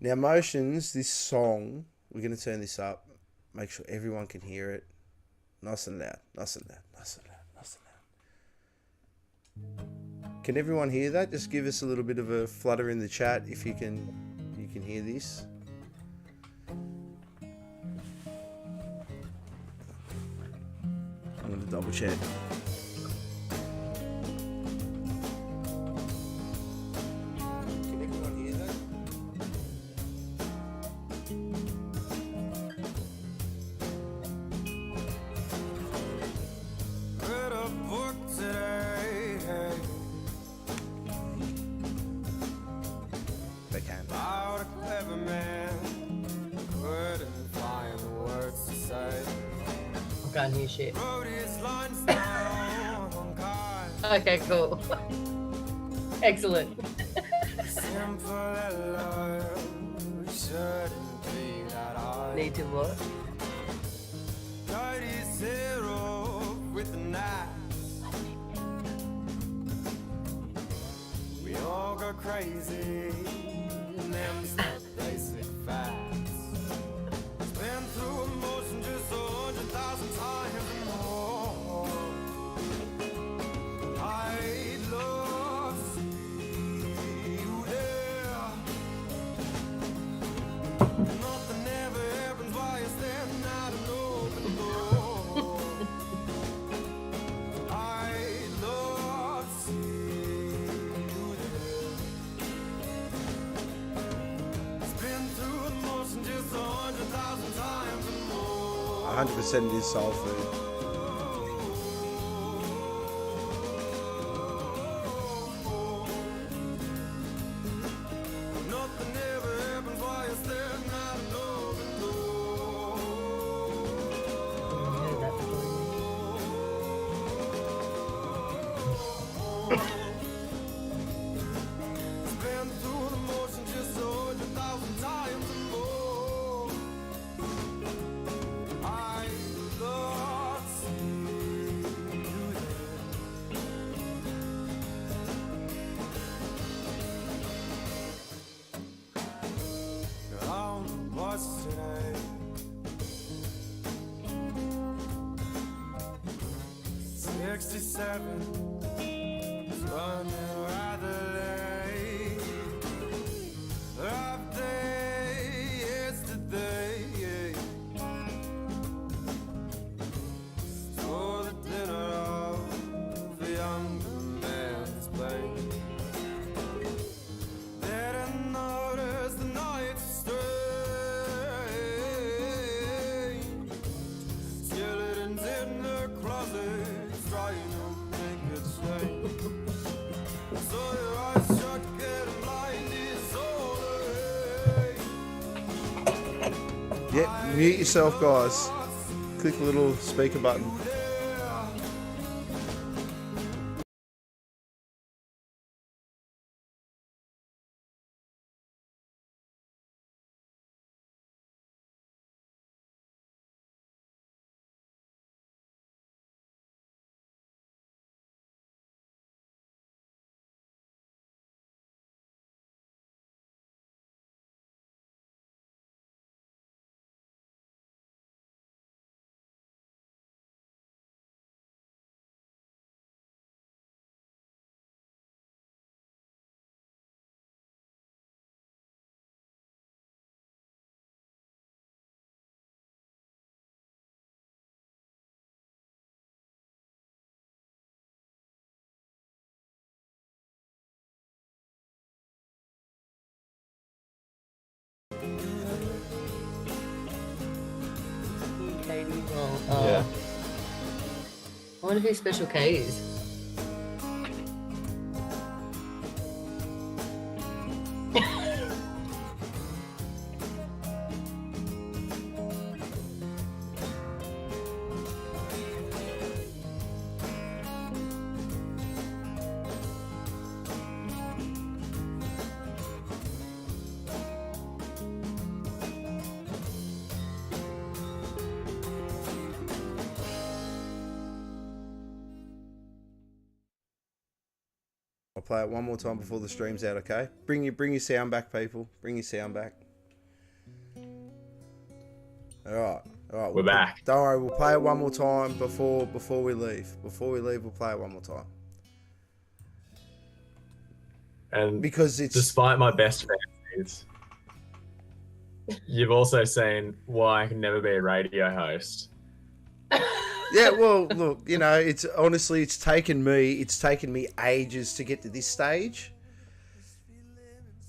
B: Now, Motions, this song, we're going to turn this up, make sure everyone can hear it. Nice and loud. Can everyone hear that? Just give us a little bit of a flutter in the chat if you can hear this. I'm going to double check. Can everyone hear that?
E: Read a book today
B: They can.
E: about a clever man. Couldn't find the words to say.
C: I can't hear shit.
E: Wrote his lines down on card.
C: Okay, cool. Excellent.
E: Simple hello shouldn't be that hard.
C: Need to what?
E: Cut his hair off with a knife. We all go crazy. And them basic facts. Been through emotion just 100,000 times and more. I'd love to see you there. Nothing ever happens while you're standing at an open door. I'd love to see you there. It's been through emotion just 100,000 times and more.
B: 100% it is soul food.
E: Nothing ever happens while you're staring at an open door.
C: I heard that before.
E: It's been through the motion just 100,000 times and more. I love seeing you there. You're on the bus today. 67 is running rather late. Rough day yesterday. Stole the dinner off the younger man's plate. Didn't notice the night's strange. Skeletons in the closet, trying to make it change. So your eyes shut, getting blind is all the way.
B: Yep, mute yourself, guys. click the little speaker button.
A: Yeah.
C: I wonder who Special K is.
B: I'll play it one more time before the stream's out, okay? Bring your sound back, people. Bring your sound back. Alright.
A: We're back.
B: Don't worry, we'll play it one more time before we leave. Before we leave, we'll play it one more time.
A: And
B: Because it's...
A: despite my best fancies, you've also seen why I can never be a radio host.
B: Yeah, well, look, you know, it's honestly, it's taken me ages to get to this stage,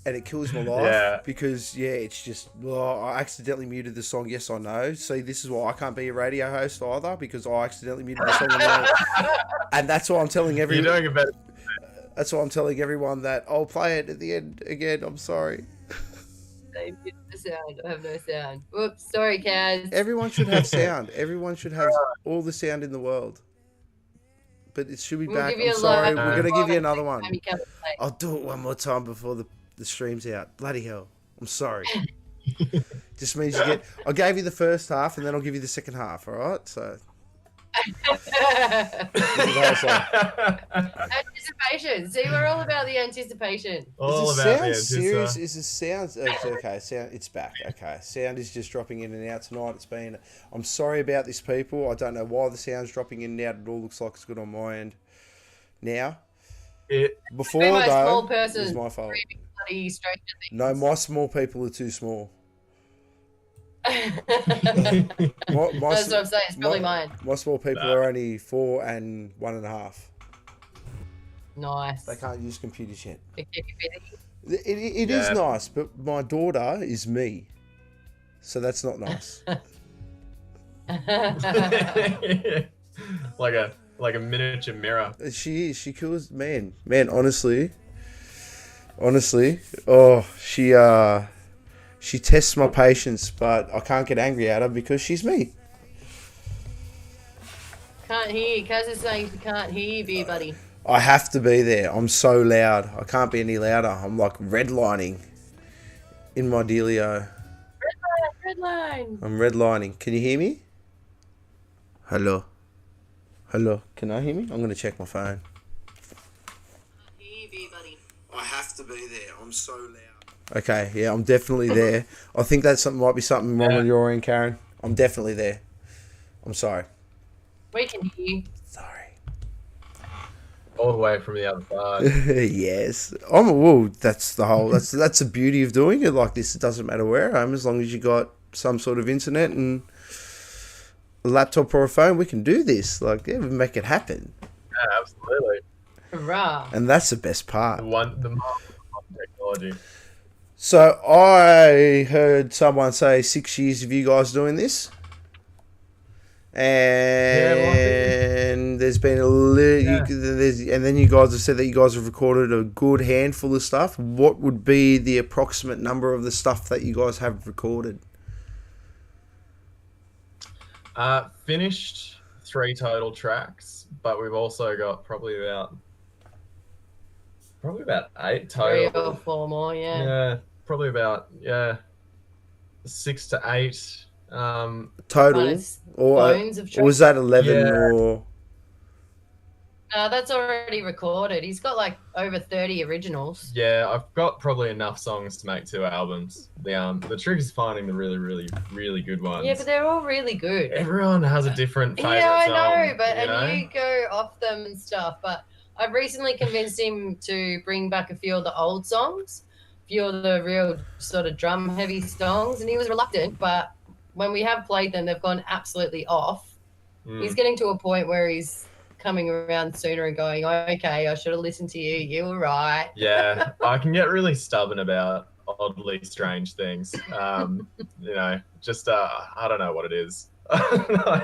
B: and it kills my life.
A: Yeah.
B: Because it's just, I accidentally muted the song. Yes, I know. See, this is why I can't be a radio host either, because I accidentally muted the song, and that's why I'm telling everyone.
A: You're doing a better.
B: That's why I'm telling everyone that I'll play it at the end again. I'm sorry.
C: They mute the sound. I have no sound. Whoops, sorry, Kaz.
B: Everyone should have sound. Everyone should have all the sound in the world. But it should be
C: We'll
B: back.
C: give you
B: I'm
C: a
B: sorry.
C: live
B: We're going to give you another one.
C: time you come and play.
B: I'll do it one more time before the stream's out. Bloody hell. I'm sorry. Just means you get... I gave you the first half, and then I'll give you the second half, all right? So...
C: Anticipation. See, we're all about the anticipation.
A: All
B: is
A: about
B: the
A: the
B: sound serious?
A: antiza.
B: Is the sound... Okay, sound, it's back. Okay, sound is just dropping in and out tonight. It's been... I'm sorry about this, people. I don't know why the sound's dropping in and out. It all looks like it's good on my end now. Before,
C: Be my small
B: though,
C: person
B: it was my fault.
C: screaming bloody Stranger Things.
B: No, my small people are too small. My
C: That's what I'm saying. It's probably mine.
B: My small people are only 4 and 1.5.
C: Nice.
B: They can't use computers yet.
C: They keep you busy.
B: It is nice, but my daughter is me, so that's not nice.
A: like a miniature mirror.
B: She is. She kills. Man. Honestly. Oh, she tests my patience, but I can't get angry at her because she's me.
C: Can't hear you. Kaz is saying she can't hear you, beer buddy.
B: I have to be there. I'm so loud. I can't be any louder. I'm like redlining in my dealio.
C: Red line.
B: I'm redlining. Can you hear me? Hello. Can I hear me? I'm going to check my phone.
C: Can't hear you, beer buddy.
B: I have to be there. I'm so loud. Okay, yeah, I'm definitely there. I think might be something wrong with your end, Karen. I'm definitely there. I'm sorry.
C: We can hear you.
B: Sorry.
A: All the way from the other side.
B: Yes. That's the beauty of doing it like this. It doesn't matter where I am, as long as you got some sort of internet and a laptop or a phone, we can do this. Like, we make it happen.
A: Yeah, absolutely.
C: Hurrah.
B: And that's the best part.
A: The marvel of technology.
B: So I heard someone say 6 years of you guys doing this. And there's been a little, and then you guys have said that you guys have recorded a good handful of stuff. What would be the approximate number of the stuff that you guys have recorded?
A: Finished 3 total tracks, but we've also got probably about 8
C: 3
A: total.
C: or 4 more, yeah.
A: Yeah, probably about 6 to 8.
B: Total,
C: Kind of
B: or
C: bones of
B: was that 11
A: Yeah.
B: or?
C: that's already recorded. He's got like over 30 originals.
A: Yeah, I've got probably enough songs to make 2 albums. The trick is finding the really, really, really good ones.
C: Yeah, but they're all really good.
A: Everyone has a different favorite
C: Yeah, I
A: song.
C: know, but
A: you know?
C: and you go off them and stuff. But I've recently convinced him to bring back a few of the old songs, a few of the real sort of drum heavy songs, and he was reluctant. But when we have played them, they've gone absolutely off. He's getting to a point where he's coming around sooner and going, okay, I should have listened to you. You were right.
A: Yeah, I can get really stubborn about oddly strange things. Just I don't know what it is. I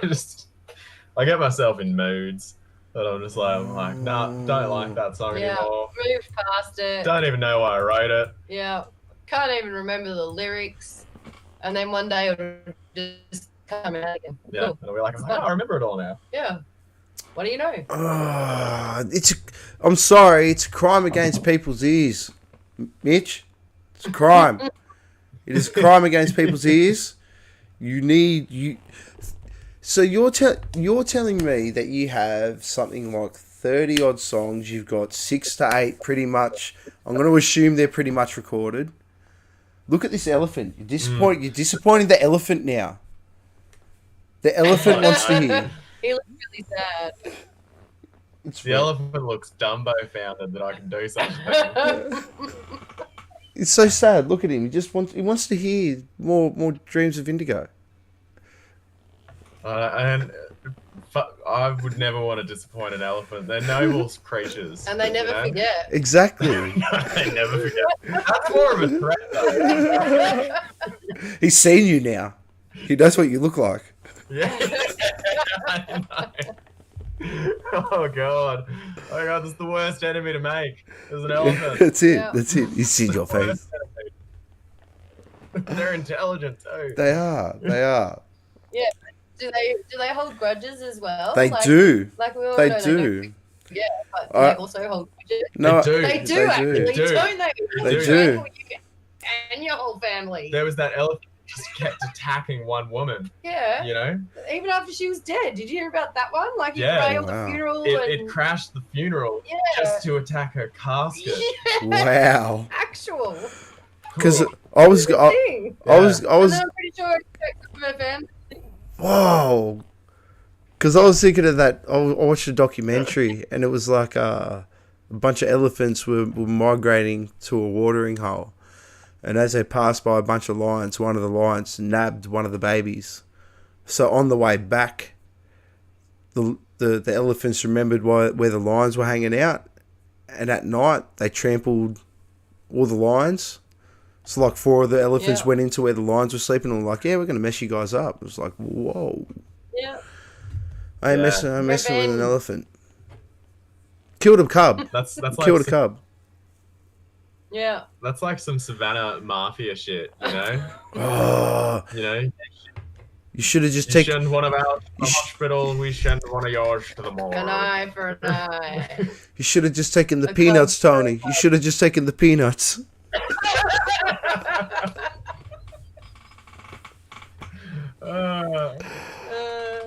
A: get myself in moods that I'm like, nah, don't like that song
C: Yeah,
A: anymore.
C: move past it.
A: Don't even know why I wrote it.
C: Yeah, can't even remember the lyrics. And then one day it'll just come out again.
A: Yeah,
C: Cool.
A: and I'll be like, oh, I remember it all now.
C: Yeah. What do you know?
B: I'm sorry, it's a crime against people's ears, Mitch. It's a crime. It is a crime against people's ears. So you're telling me that you have something like 30 odd songs. You've got 6 to 8 pretty much. I'm going to assume they're pretty much recorded. Look at this elephant. You're disappointing the elephant now. The elephant wants to hear.
C: He looks really sad.
A: The elephant looks Dumbo founded that I can do such a thing.
B: It's so sad. Look at him. He wants to hear more Dreams of Indigo.
A: And I would never want to disappoint an elephant. They're noble creatures.
C: And they never forget.
B: Exactly.
A: They never forget. That's more of a threat, though.
B: He's seen you now. He knows what you look like.
A: Yeah. I know. Oh god, this is the worst enemy to make. There's an elephant.
B: That's it.
C: Yeah.
B: That's it. He's seen your face.
A: They're intelligent too.
B: They are.
C: Yeah. Do they hold grudges as well?
B: They do.
C: Like we all
B: They
C: know
B: do.
C: Yeah, but they also hold grudges.
B: No,
A: They do.
C: They do actually,
A: They do.
C: don't they?
B: They do.
C: And your whole family.
A: There was that elephant that just kept attacking one woman.
C: Yeah.
A: You know,
C: Even after she was dead. Did you hear about that one? Like he
A: Yeah.
C: railed
B: Wow.
C: the funeral
A: it
C: and
A: crashed the funeral
C: yeah.
A: just to attack her casket.
B: Wow.
C: Actual.
B: Because I was
C: thing.
B: I was
C: And then I'm pretty sure it's from her family.
B: whoa. Because I was thinking of that. I watched a documentary, and it was like a bunch of elephants were migrating to a watering hole, and as they passed by a bunch of lions, one of the lions nabbed one of the babies. So on the way back, the elephants remembered where the lions were hanging out, and at night they trampled all the lions. So like 4 of the elephants went into where the lions were sleeping and were like, yeah, we're going to mess you guys up. It was like, whoa.
C: Yeah.
B: I ain't messing with an elephant. Killed a cub.
A: That's like
B: Killed a cub.
C: Yeah.
A: That's like some savannah mafia shit, you know?
B: Oh,
A: You know,
B: you should have just
A: you
B: taken.
A: send one of ours to the hospital, we send one of yours to the morgue.
C: An eye for an eye.
B: You should have just taken the
C: A
B: peanuts,
C: cub.
B: Tony. You should have just taken the peanuts.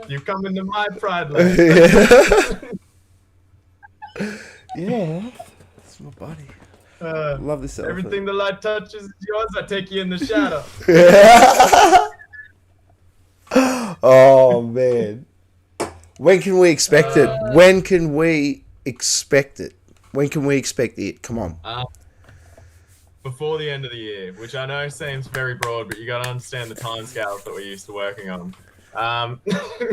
A: You come into my pride land.
B: Yeah, that's my buddy. Love this elephant.
A: Everything the light touches is yours. I take you in the shadow.
B: Oh man, when can we expect it? When can we expect it? When can we expect it? Come on.
A: Before the end of the year, which I know seems very broad, but you got to understand the timescales that we're used to working on.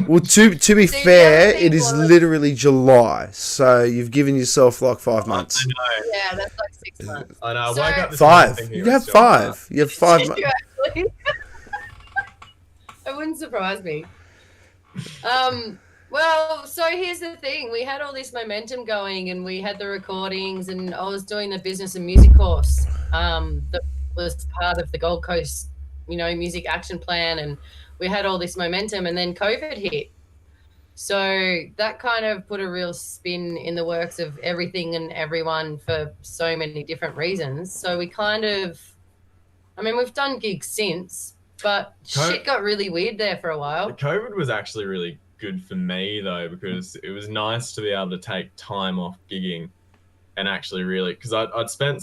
B: Well, to be
C: See,
B: fair,
C: the other
B: it
C: thing
B: is
C: was-
B: literally July, so you've given yourself like 5 months.
A: I know.
C: Yeah, that's like 6 months.
A: I know. I
C: So-
A: woke up this
B: 5.
A: morning thinking
B: You
A: it
B: have
A: was July.
B: 5. You have 5
C: Did
B: months.
C: you actually? It wouldn't surprise me. Well, so here's the thing. We had all this momentum going and we had the recordings and I was doing the business and music course that was part of the Gold Coast, music action plan. And we had all this momentum, and then COVID hit. So that kind of put a real spin in the works of everything and everyone for so many different reasons. So we kind of, I mean, we've done gigs since, but shit got really weird there for a while.
A: COVID was actually really good for me though, because it was nice to be able to take time off gigging and actually really, because I'd spent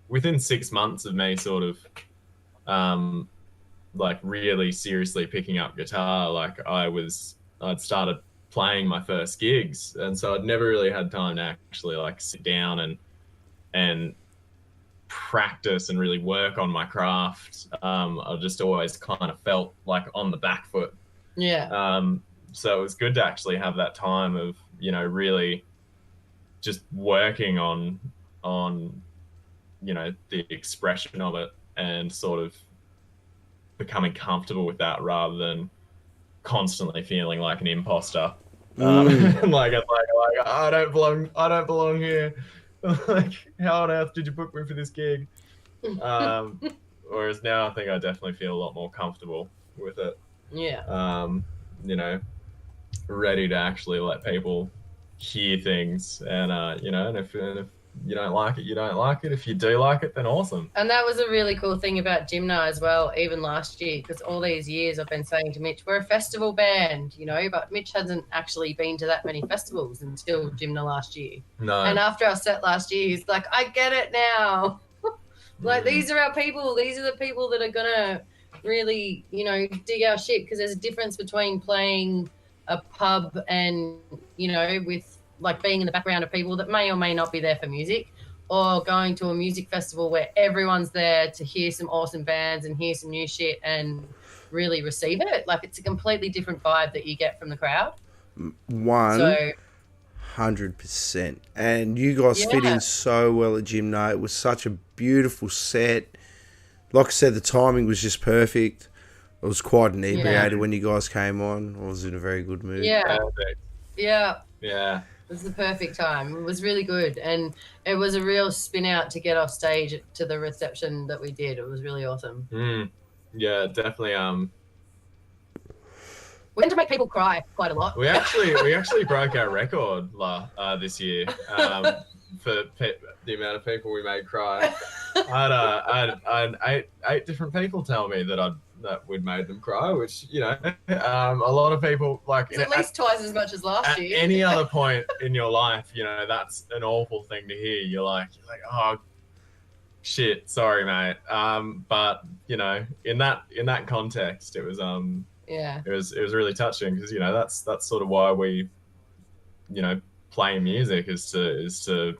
A: within 6 months of me sort of really seriously picking up guitar, I'd started playing my first gigs, and so I'd never really had time to actually sit down and practice and really work on my craft. I just always kind of felt like on the back foot.
C: Yeah.
A: So it was good to actually have that time of, really just working on the expression of it and sort of becoming comfortable with that rather than constantly feeling like an imposter. I don't belong here. How on earth did you book me for this gig? Whereas now I think I definitely feel a lot more comfortable with it.
C: Yeah.
A: Ready to actually let people hear things, and and if you don't like it, you don't like it. If you do like it, then awesome.
C: And that was a really cool thing about Gymna as well, even last year, because all these years I've been saying to Mitch, we're a festival band, but Mitch hasn't actually been to that many festivals until Gymna last year.
A: No.
C: And after our set last year, he's like, I get it now. These are our people. These are the people that are going to really, dig our shit, because there's a difference between playing a pub and, with being in the background of people that may or may not be there for music, or going to a music festival where everyone's there to hear some awesome bands and hear some new shit and really receive it. It's a completely different vibe that you get from the crowd.
B: 100%. And you guys fit in so well at Gymna. It was such a beautiful set. Like I said, the timing was just perfect. I was quite inebriated when you guys came on. I was in a very good mood.
C: Yeah.
A: Perfect.
C: Yeah.
A: Yeah.
C: It was the perfect time. It was really good. And it was a real spin out to get off stage to the reception that we did. It was really awesome.
A: Yeah, definitely.
C: We had to make people cry quite a lot.
A: We actually broke our record this year for the amount of people we made cry. I had eight different people tell me that we'd made them cry, which a lot of people
C: it's at least twice as much as last year.
A: At any other point in your life, that's an awful thing to hear. You're like, oh shit, sorry mate. But in that context, it was it was really touching, because that's sort of why we play music is to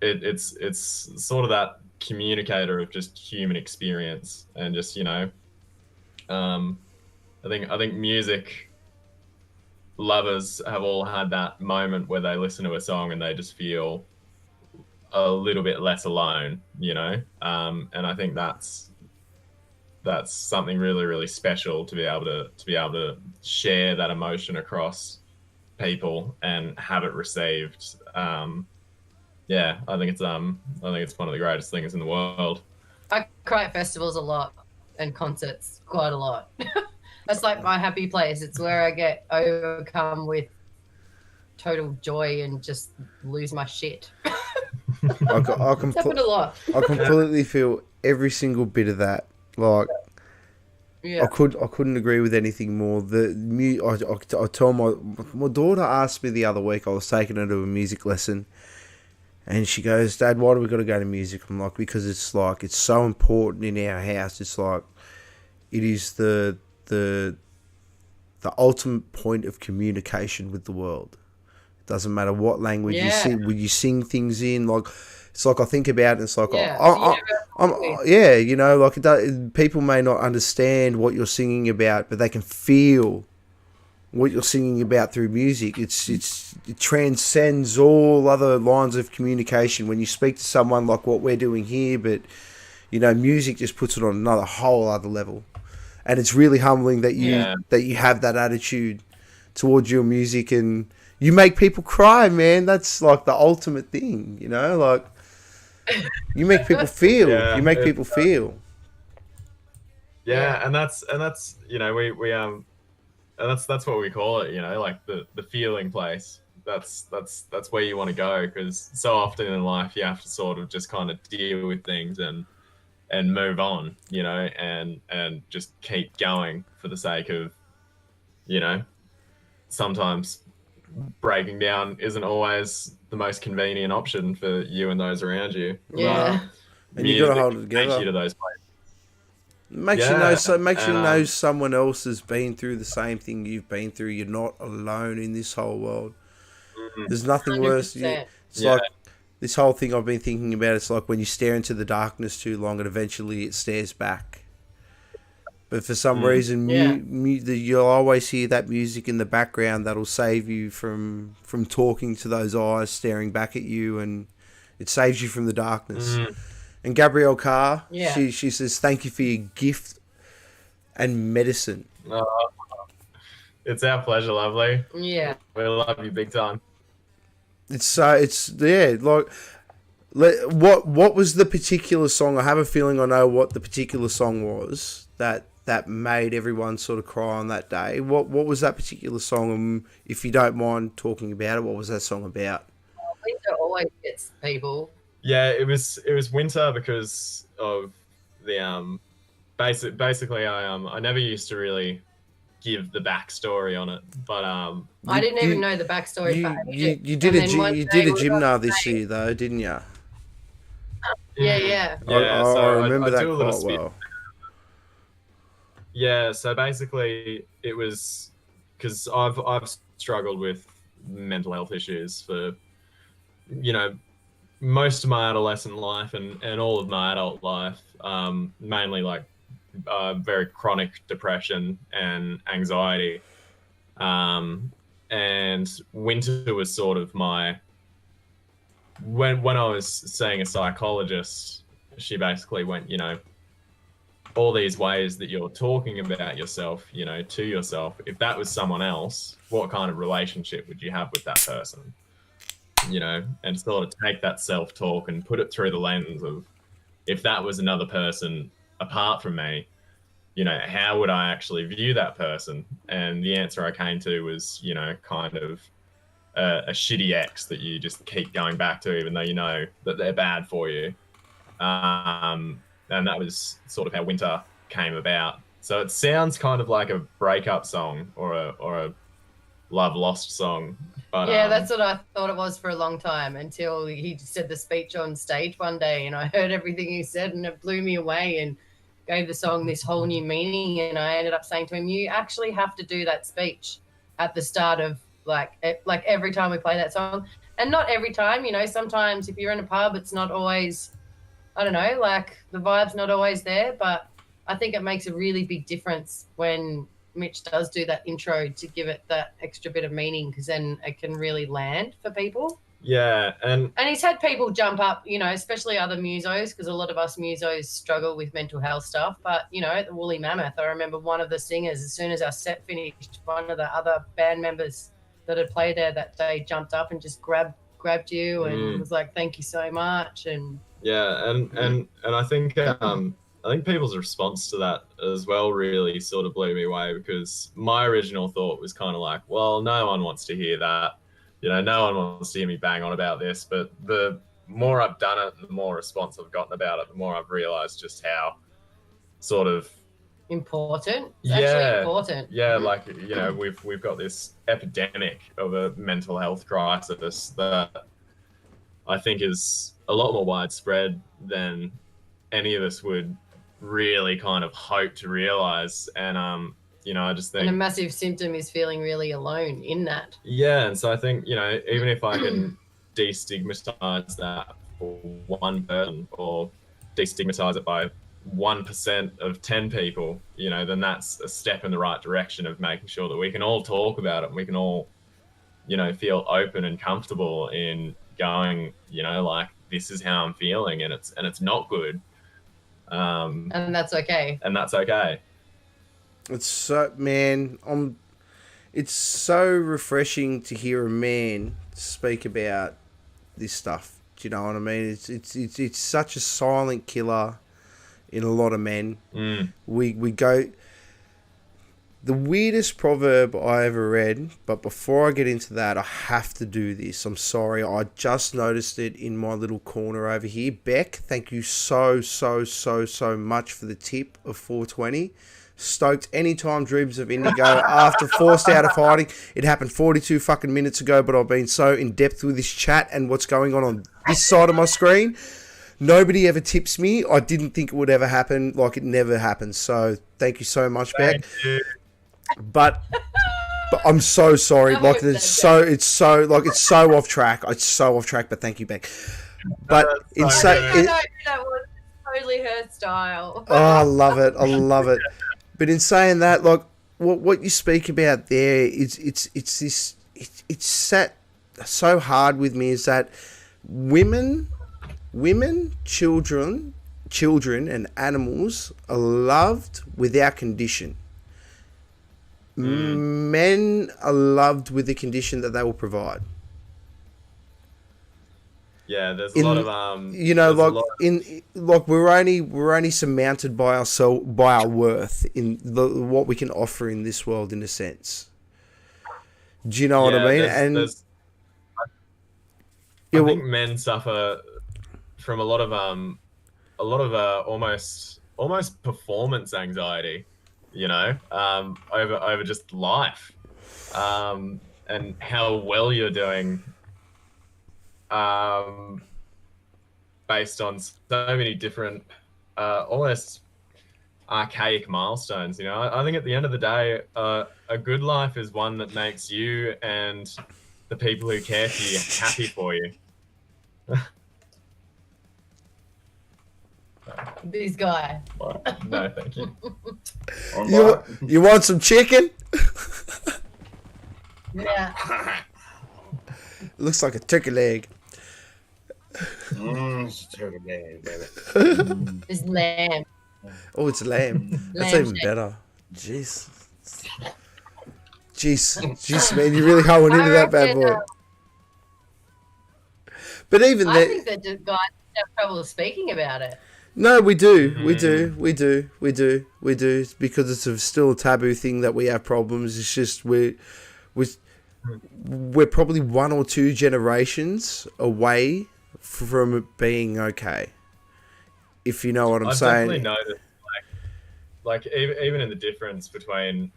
A: it's sort of that communicator of just human experience, and just I think music lovers have all had that moment where they listen to a song and they just feel a little bit less alone, and I think that's something really, really special to be able to share that emotion across people and have it received. I think it's one of the greatest things in the world.
C: I cry at festivals a lot and concerts quite a lot. That's like my happy place. It's where I get overcome with total joy and just lose my shit. It's happened a lot.
B: I completely feel every single bit of that. I couldn't agree with anything more. I told my daughter asked me the other week. I was taking her to a music lesson, and she goes, "Dad, why do we got to go to music?" I'm like, because it's so important in our house. It's it is the ultimate point of communication with the world. It doesn't matter what language you sing. When you sing things in, it's I think about it. It's people may not understand what you're singing about, but they can feel what you're singing about through music. It transcends all other lines of communication when you speak to someone like what we're doing here. But music just puts it on another whole other level, and it's really humbling that you have that attitude towards your music, and you make people cry, man. That's the ultimate thing, you make people feel. You make people feel.
A: Yeah, and that's and that's what we call it, like the feeling place. That's where you want to go, because so often in life you have to sort of just kind of deal with things and move on, and just keep going for the sake of, you know, sometimes breaking down isn't always the most convenient option for you and those around you.
C: Yeah.
B: And you got to
A: Music
B: hold it
A: takes you
B: together.
A: to those places.
B: Makes
A: Yeah,
B: you
A: and
B: know someone else has been through the same thing you've been through. You're not alone in this whole world. There's nothing worse.
C: 100%.
B: It's
A: yeah,
B: like this whole thing I've been thinking about. It's like when you stare into the darkness too long, and eventually it stares back. But for some reason,
C: Yeah.
B: you'll always hear that music in the background that'll save you from talking to those eyes staring back at you, and it saves you from the darkness. And Gabrielle Carr,
C: Yeah.
B: she says, "Thank you for your gift and medicine."
A: it's our pleasure, lovely.
C: Yeah.
A: We love you big time.
B: It's like what was the particular song? I have a feeling I know what the particular song was that made everyone sort of cry on that day. What was that particular song? If you don't mind talking about it, what was that song about?
C: Winter always gets people.
A: Yeah, it was winter because of the basically I never used to really give the backstory on it, but
C: I didn't even know the backstory for ages.
B: You did
C: And then one
B: you
C: day
B: did a
C: we got
B: gymnar this year though, didn't you?
C: Yeah,
A: yeah.
B: I remember
A: I
B: that
A: do a little
B: quite
A: spit.
B: well.
A: Yeah, so basically it was because I've struggled with mental health issues for, most of my adolescent life and all of my adult life, mainly like very chronic depression and anxiety. And winter was sort of my when I was seeing a psychologist, she basically went, all these ways that you're talking about yourself, to yourself, if that was someone else, what kind of relationship would you have with that person? And sort of take that self-talk and put it through the lens of, if that was another person apart from me, how would I actually view that person? And the answer I came to was, kind of a shitty ex that you just keep going back to, even though you know that they're bad for you. And that was sort of how winter came about. So it sounds kind of like a breakup song or a love lost song. But
C: yeah, that's what I thought it was for a long time, until he said the speech on stage one day, and I heard everything he said, and it blew me away and gave the song this whole new meaning. And I ended up saying to him, you actually have to do that speech at the start of like every time we play that song. And not every time, sometimes if you're in a pub, it's not always, I don't know, like the vibe's not always there, but I think it makes a really big difference when Mitch does do that intro to give it that extra bit of meaning, because then it can really land for people.
A: Yeah, and
C: he's had people jump up, especially other musos, because a lot of us musos struggle with mental health stuff. But, at the Woolly Mammoth, I remember one of the singers, as soon as our set finished, one of the other band members that had played there that day jumped up and just grabbed you and was like, thank you so much. And
A: yeah, and I think people's response to that as well really sort of blew me away, because my original thought was kind of like, well, no one wants to hear that. No one wants to hear me bang on about this. But the more I've done it, the more response I've gotten about it, the more I've realized just how sort of
C: important. It's actually important.
A: Yeah, like, we've got this epidemic of a mental health crisis that I think is a lot more widespread than any of us would really kind of hope to realize. And I just think,
C: and a massive symptom is feeling really alone in that.
A: Yeah, and so I think, even if I can destigmatize that for one person, or destigmatize it by 1% of 10 people, then that's a step in the right direction of making sure that we can all talk about it, and we can all, feel open and comfortable in going, like, this is how I'm feeling, and it's not good.
C: And that's okay.
A: And that's okay.
B: It's so, man, it's so refreshing to hear a man speak about this stuff. Do you know what I mean? It's such a silent killer. in a lot of men.
A: Mm.
B: We go. The weirdest proverb I ever read, but before I get into that, I have to do this. I'm sorry, I just noticed it in my little corner over here. Beck, thank you so much for the tip of 420. Stoked anytime dreams of Indigo after forced out of hiding. It happened 42 fucking minutes ago, but I've been so in depth with this chat and what's going on this side of my screen. Nobody ever tips me. I didn't think it would ever happen. Like, it never happens. So thank you so much, Beck.
A: Thank you.
B: But I'm so sorry. Like, it's so off track. It's so off track. But thank you, Beck. But
A: No,
C: I don't know who that was. It's totally her style.
B: Oh, I love it. I love it. But in saying that, like, what you speak about there is it's sat so hard with me is that women, children, and animals are loved without condition. Men are loved with the condition that they will provide.
A: Yeah, there's a lot of
B: you know,
A: there's a
B: like
A: lot
B: we're only surmounted by our worth in what we can offer in this world, in a sense. Do you know what I mean?
A: I think men suffer from a lot of almost performance anxiety, you know, over just life, and how well you're doing, based on so many different, almost archaic milestones. You know, I think at the end of the day, a good life is one that makes you and the people who care for you happy for you.
C: This guy.
A: No, thank you.
B: You want some chicken?
C: Yeah.
B: Looks like a turkey leg.
D: It's a turkey leg, baby.
C: It's lamb.
B: Oh, it's lamb. That's
C: Lamb
B: even
C: shake.
B: better. Jeez, man, you really hoeing into that bad boy. But even
C: I
B: that,
C: think that just guys have trouble speaking about it.
B: no, we do, because it's still a taboo thing that we have problems. It's just we're probably 1 or 2 generations away from it being okay. If you know what I'm saying.
A: I've definitely noticed, like even in the difference between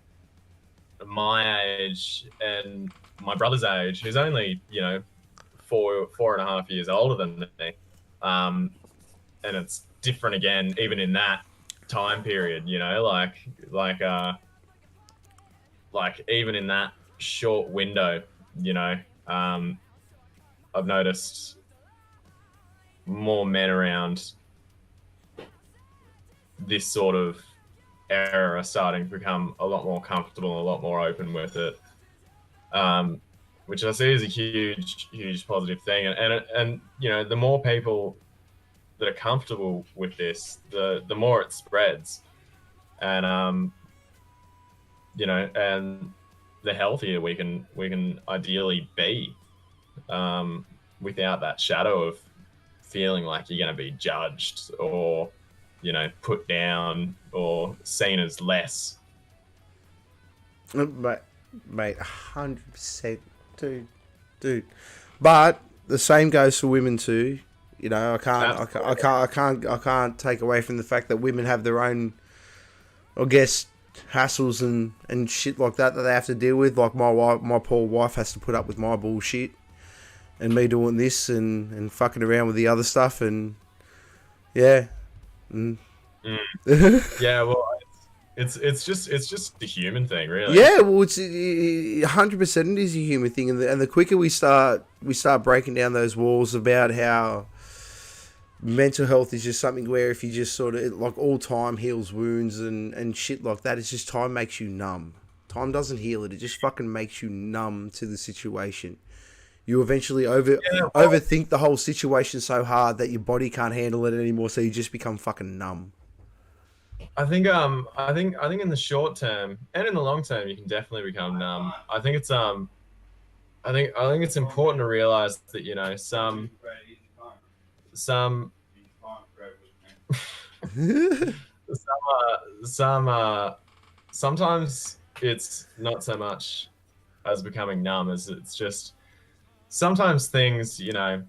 A: my age and my brother's age, who's only, you know, 4.5 years older than me, and it's different again, even in that time period. You know, like even in that short window, you know, I've noticed more men around this sort of era are starting to become a lot more comfortable, a lot more open with it, which I see as a huge positive thing. And you know, the more people that are comfortable with this, the more it spreads, and you know, and the healthier we can ideally be, without that shadow of feeling like you're going to be judged or, you know, put down or seen as less.
B: Mate, 100%, dude. But the same goes for women too. You know, I can't take away from the fact that women have their own, I guess, hassles and shit like that they have to deal with. Like my poor wife has to put up with my bullshit and me doing this and fucking around with the other stuff, and yeah.
A: Yeah, well, it's just a human thing, really.
B: Yeah, well, it's 100%. It is a human thing, and the quicker we start breaking down those walls about how mental health is just something where if you just sort of, like, all time heals wounds and shit like that, it's just time makes you numb. Time doesn't heal it. It just fucking makes you numb to the situation. You eventually overthink the whole situation so hard that your body can't handle it anymore, so you just become fucking numb.
A: I think in the short term and in the long term, you can definitely become numb. I think it's important to realize that, you know, some Sometimes it's not so much as becoming numb as it's just sometimes things, are,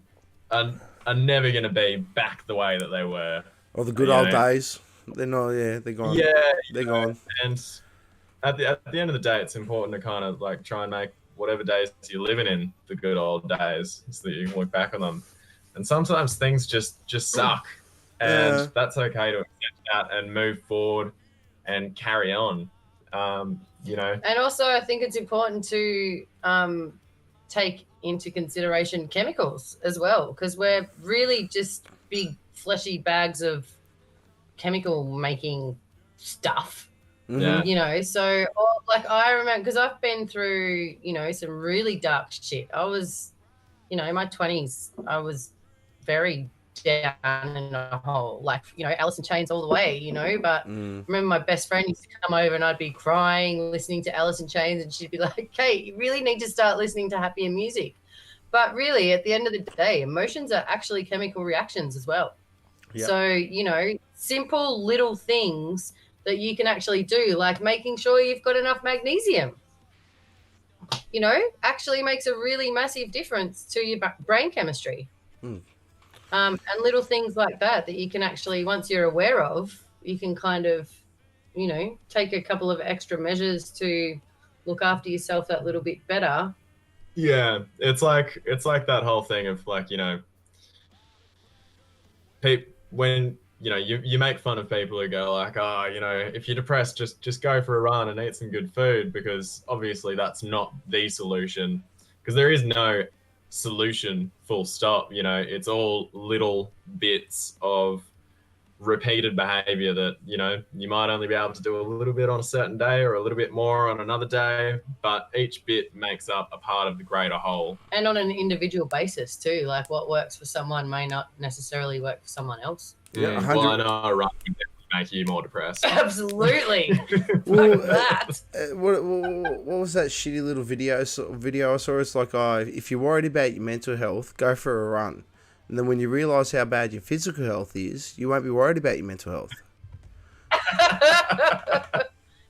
A: are never going to be back the way that they were.
B: Oh, the good
A: You
B: old
A: know?
B: days. They're not. Yeah, they're gone.
A: Yeah,
B: They're gone.
A: and at the end of the day, it's important to kind of like try and make whatever days you're living in the good old days so that you can look back on them. And sometimes things just suck, and
B: Yeah.
A: that's okay to accept that and move forward and carry on.
C: And also, I think it's important to take into consideration chemicals as well, because we're really just big fleshy bags of chemical making stuff.
B: Mhm.
C: So like I remember, because I've been through some really dark shit. I was in my 20s, I was very down in a hole, like Alice in Chains all the way, but
B: Mm.
C: remember my best friend used to come over and I'd be crying listening to Alice in Chains, and she'd be like, Kate, you really need to start listening to happier music. But really, at the end of the day, emotions are actually chemical reactions as well.
B: Yep.
C: So simple little things that you can actually do, like making sure you've got enough magnesium, actually makes a really massive difference to your brain chemistry.
B: Mm.
C: And little things like that you can actually, once you're aware of, you can kind of, take a couple of extra measures to look after yourself that little bit better.
A: Yeah, it's like that whole thing of like, when you make fun of people who go like, oh, if you're depressed, just go for a run and eat some good food, because obviously that's not the solution, because there is no solution full stop. It's all little bits of repeated behavior that you might only be able to do a little bit on a certain day or a little bit more on another day, but each bit makes up a part of the greater whole,
C: and on an individual basis too. Like what works for someone may not necessarily work for someone else.
B: Yeah,
A: Well, I know a run would definitely make you more depressed.
C: Absolutely.
B: Well,
C: Fuck that.
B: what was that shitty little video I saw? It's like, if you're worried about your mental health, go for a run. And then when you realise how bad your physical health is, you won't be worried about your mental health.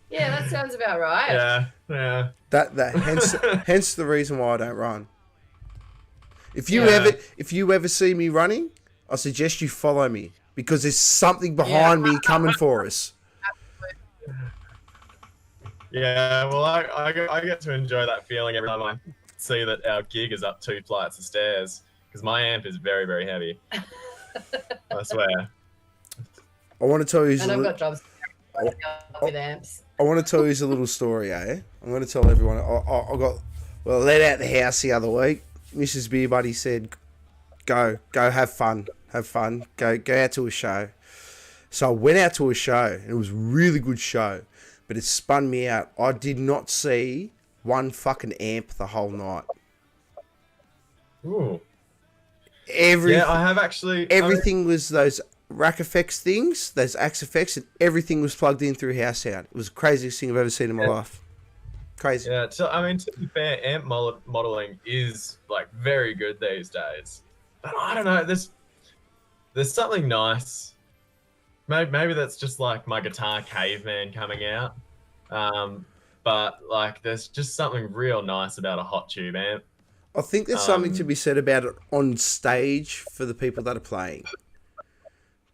C: Yeah, that sounds about right.
A: Yeah.
B: Hence the reason why I don't run. If you ever see me running, I suggest you follow me, because there's something behind me coming for us.
A: Yeah, well, I get to enjoy that feeling every time I see that our gig is up 2 flights of stairs, because my amp is very, very heavy. I swear.
B: I want to tell you.
C: And I've got jobs with amps.
B: I want to tell you a little story, eh? I'm going to tell everyone. I let out the house the other week. Mrs. Beer Buddy said, go have fun, go out to a show. So I went out to a show, and it was a really good show, but it spun me out. I did not see one fucking amp the whole night.
A: Ooh.
B: Yeah,
A: I have actually.
B: Everything was those rack effects things, those axe effects, and everything was plugged in through house sound. It was the craziest thing I've ever seen in my life. Crazy.
A: Yeah, to be fair, amp modeling is like very good these days. But I don't know, there's something nice. Maybe that's just like my guitar caveman coming out. But like there's just something real nice about a hot tube amp.
B: I think there's something to be said about it on stage for the people that are playing.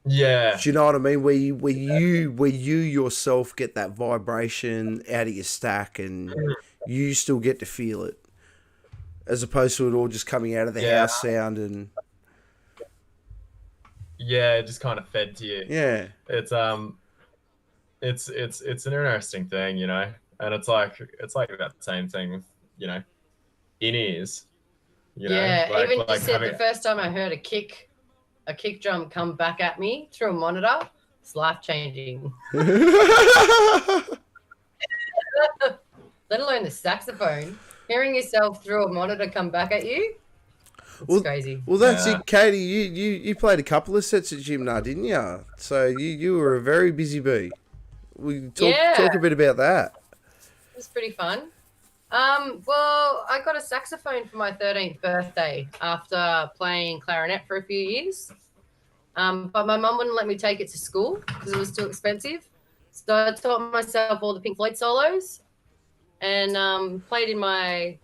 A: Yeah.
B: Do you know what I mean? Where you yourself get that vibration out of your stack, and you still get to feel it, as opposed to it all just coming out of the house sound and.
A: Yeah, it just kind of fed to you.
B: Yeah.
A: It's an interesting thing, and it's like that same thing with in-ears.
C: Even just said the first time I heard a kick drum come back at me through a monitor, it's life-changing. Let alone the saxophone. Hearing yourself through a monitor come back at you, it's crazy.
B: Well, that's it, Katie. You played a couple of sets at Gym now, didn't you? So you were a very busy bee. We talk a bit about that.
C: It was pretty fun. Well, I got a saxophone for my 13th birthday after playing clarinet for a few years. But my mum wouldn't let me take it to school because it was too expensive. So I taught myself all the Pink Floyd solos and played in my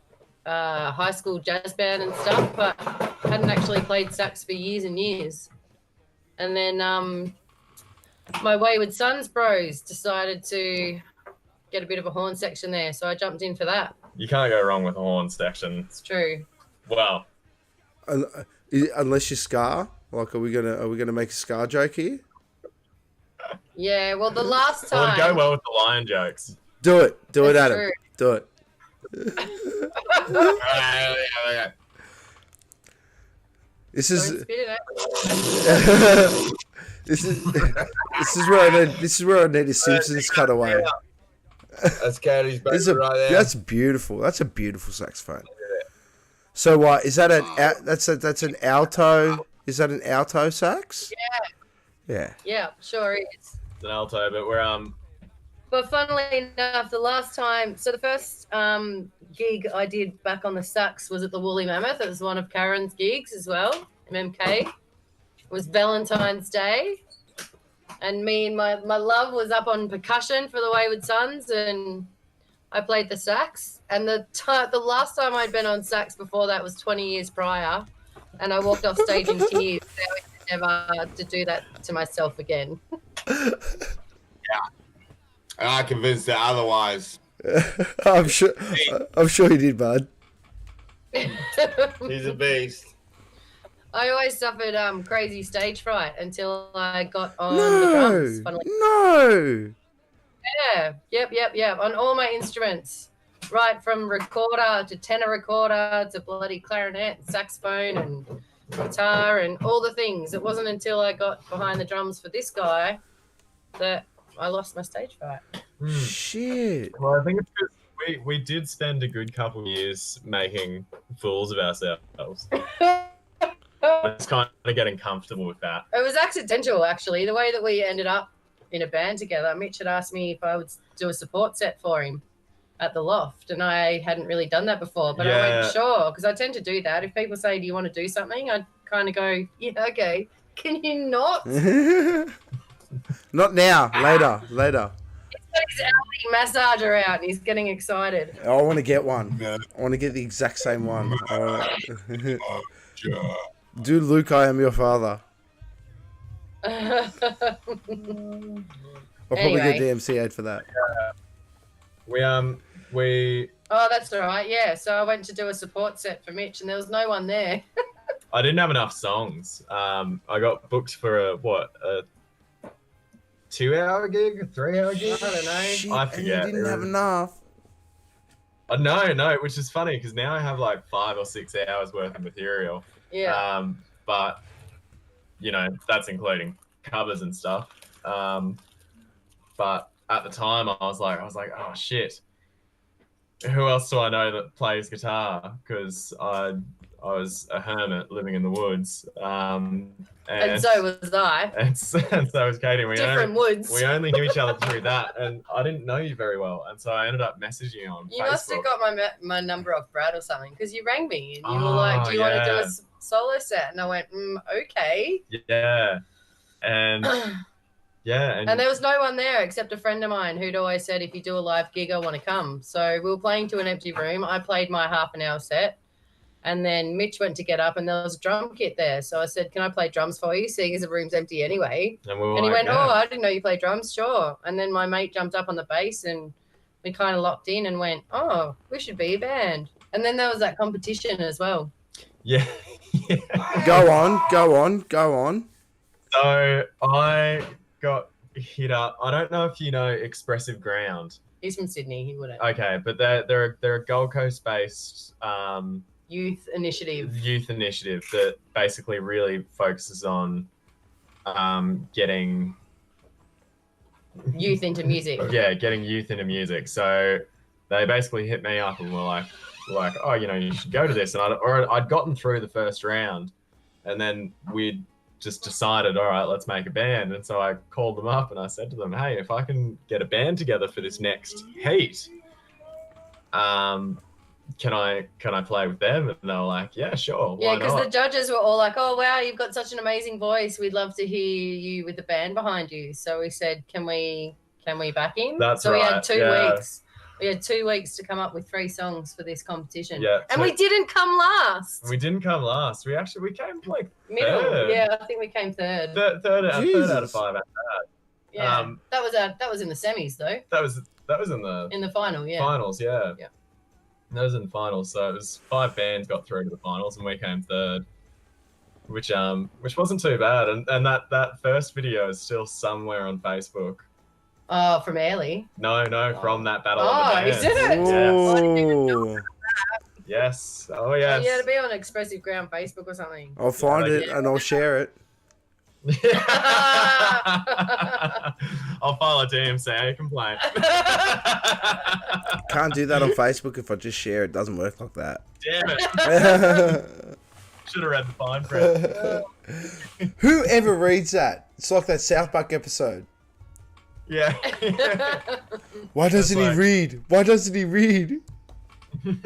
C: high school jazz band and stuff, but hadn't actually played sax for years and years. And then my Wayward Sons bros decided to get a bit of a horn section there, so I jumped in for that.
A: You can't go wrong with a horn section.
C: It's true.
A: Well,
B: Unless you scar. Like, are we gonna make a scar joke here?
C: Yeah, well, the last
A: well,
C: time.
A: it'd go well with the lion jokes.
B: Do it,
C: That's
B: Adam.
C: true.
B: Do it.
D: Okay.
B: This
C: Don't
B: is
C: spit it out.
B: this is where I need a Simpsons cutaway.
D: That's Cody's baby right there.
B: That's beautiful. That's a beautiful saxophone. So what is that? That's an alto. Is that an alto sax? Yeah.
C: Yeah, sure is.
A: It's an alto, but we're
C: But funnily enough, the last time, so the first gig I did back on the sax was at the Woolly Mammoth. It was one of Karen's gigs as well, MMK. It was Valentine's Day. And me and my love was up on percussion for the Wayward Sons, and I played the sax. And the last time I'd been on sax before that was 20 years prior, and I walked off stage in tears. Never to do that to myself again.
D: And I convinced her otherwise.
B: I'm sure you did, bud.
D: He's a beast.
C: I always suffered crazy stage fright until I got on the drums. Funnily.
B: No.
C: Yeah, yep. On all my instruments, right from recorder to tenor recorder to bloody clarinet, and saxophone, and guitar, and all the things. It wasn't until I got behind the drums for this guy that I lost my stage fright.
B: Shit.
A: Well, I think it's because we did spend a good couple of years making fools of ourselves. It's kind of getting comfortable with that.
C: It was accidental, actually. The way that we ended up in a band together, Mitch had asked me if I would do a support set for him at the Loft, and I hadn't really done that before, but I went, sure, because I tend to do that. If people say, do you want to do something? I'd kind of go, yeah, okay. Can you not?
B: Not now. Later.
C: He's got his Aldi massager out, and he's getting excited.
B: I want to get one. I want to get the exact same one. Do Luke, I am your father. I'll probably get the MC8 for that.
A: We
C: Oh, that's all right. Yeah. So I went to do a support set for Mitch, and there was no one there.
A: I didn't have enough songs. I got booked for a 2-hour gig, a 3-hour gig.
C: I don't know.
B: Shit,
A: I
B: and
A: forget.
B: you didn't have enough.
A: No, which is funny because now I have like 5 or 6 hours worth of material.
C: Yeah.
A: But you know, that's including covers and stuff. But at the time, I was like, oh shit, who else do I know that plays guitar? Because I was a hermit living in the woods.
C: And so was I.
A: And so was Katie.
C: Different woods.
A: We only knew each other through that, and I didn't know you very well, and so I ended up messaging you on
C: You
A: Facebook.
C: must have got my number off Brad or something, because you rang me and you were like, do you want to do a solo set? And I went, okay.
A: Yeah. And yeah.
C: And there was no one there except a friend of mine who'd always said, if you do a live gig, I want to come. So we were playing to an empty room. I played my half an hour set. And then Mitch went to get up, and there was a drum kit there. So I said, can I play drums for you, seeing as the room's empty anyway?
A: And
C: he went, oh, I didn't know you played drums. Sure. And then my mate jumped up on the bass, and we kind of locked in and went, oh, we should be a band. And then there was that competition as well.
A: Yeah.
B: Go on.
A: So I got hit up. I don't know if you know Expressive Ground.
C: He's from Sydney. He wouldn't.
A: Okay, but they're a Gold Coast based
C: youth initiative
A: that basically really focuses on getting
C: youth into music.
A: Yeah, getting youth into music. So they basically hit me up and were like, oh, you know, you should go to this. And I'd gotten through the first round, and then we'd just decided, all right, let's make a band. And so I called them up and I said to them, hey, if I can get a band together for this next heat, can I play with them? And they were like, yeah, sure.
C: Yeah,
A: Why
C: because
A: not?
C: the judges were all like, "Oh wow, you've got such an amazing voice. We'd love to hear you with the band behind you." So we said, "Can we back him?"
A: That's
C: so we
A: right,
C: had 2
A: yeah.
C: weeks. We had 2 weeks to come up with 3 songs for this competition.
A: Yeah,
C: and we didn't come last.
A: We didn't come last. We came like
C: Middle.
A: third.
C: Yeah, I think we came third.
A: Third out of
B: Jesus.
A: 5.
C: Yeah, that was in the semis though.
A: That was in the
C: final. Yeah.
A: finals. Yeah.
C: Yeah.
A: That was in the finals. So it was 5 bands got through to the finals, and we came third, which wasn't too bad. And that first video is still somewhere on Facebook.
C: Oh, from Airlie.
A: No, from that battle. Of the
C: Oh,
A: bands.
C: is it?
B: Oh.
A: Yes. Oh yes.
C: Yeah, to be on Expressive Ground Facebook or something.
B: I'll find it and I'll share it.
A: I'll follow team, say I complain.
B: Can't do that on Facebook if I just share it. Doesn't work like that.
A: Damn it. Should have read the fine print.
B: Whoever reads that? It's like that South Park episode.
A: Yeah.
B: Why doesn't he read? Why doesn't he read?
A: But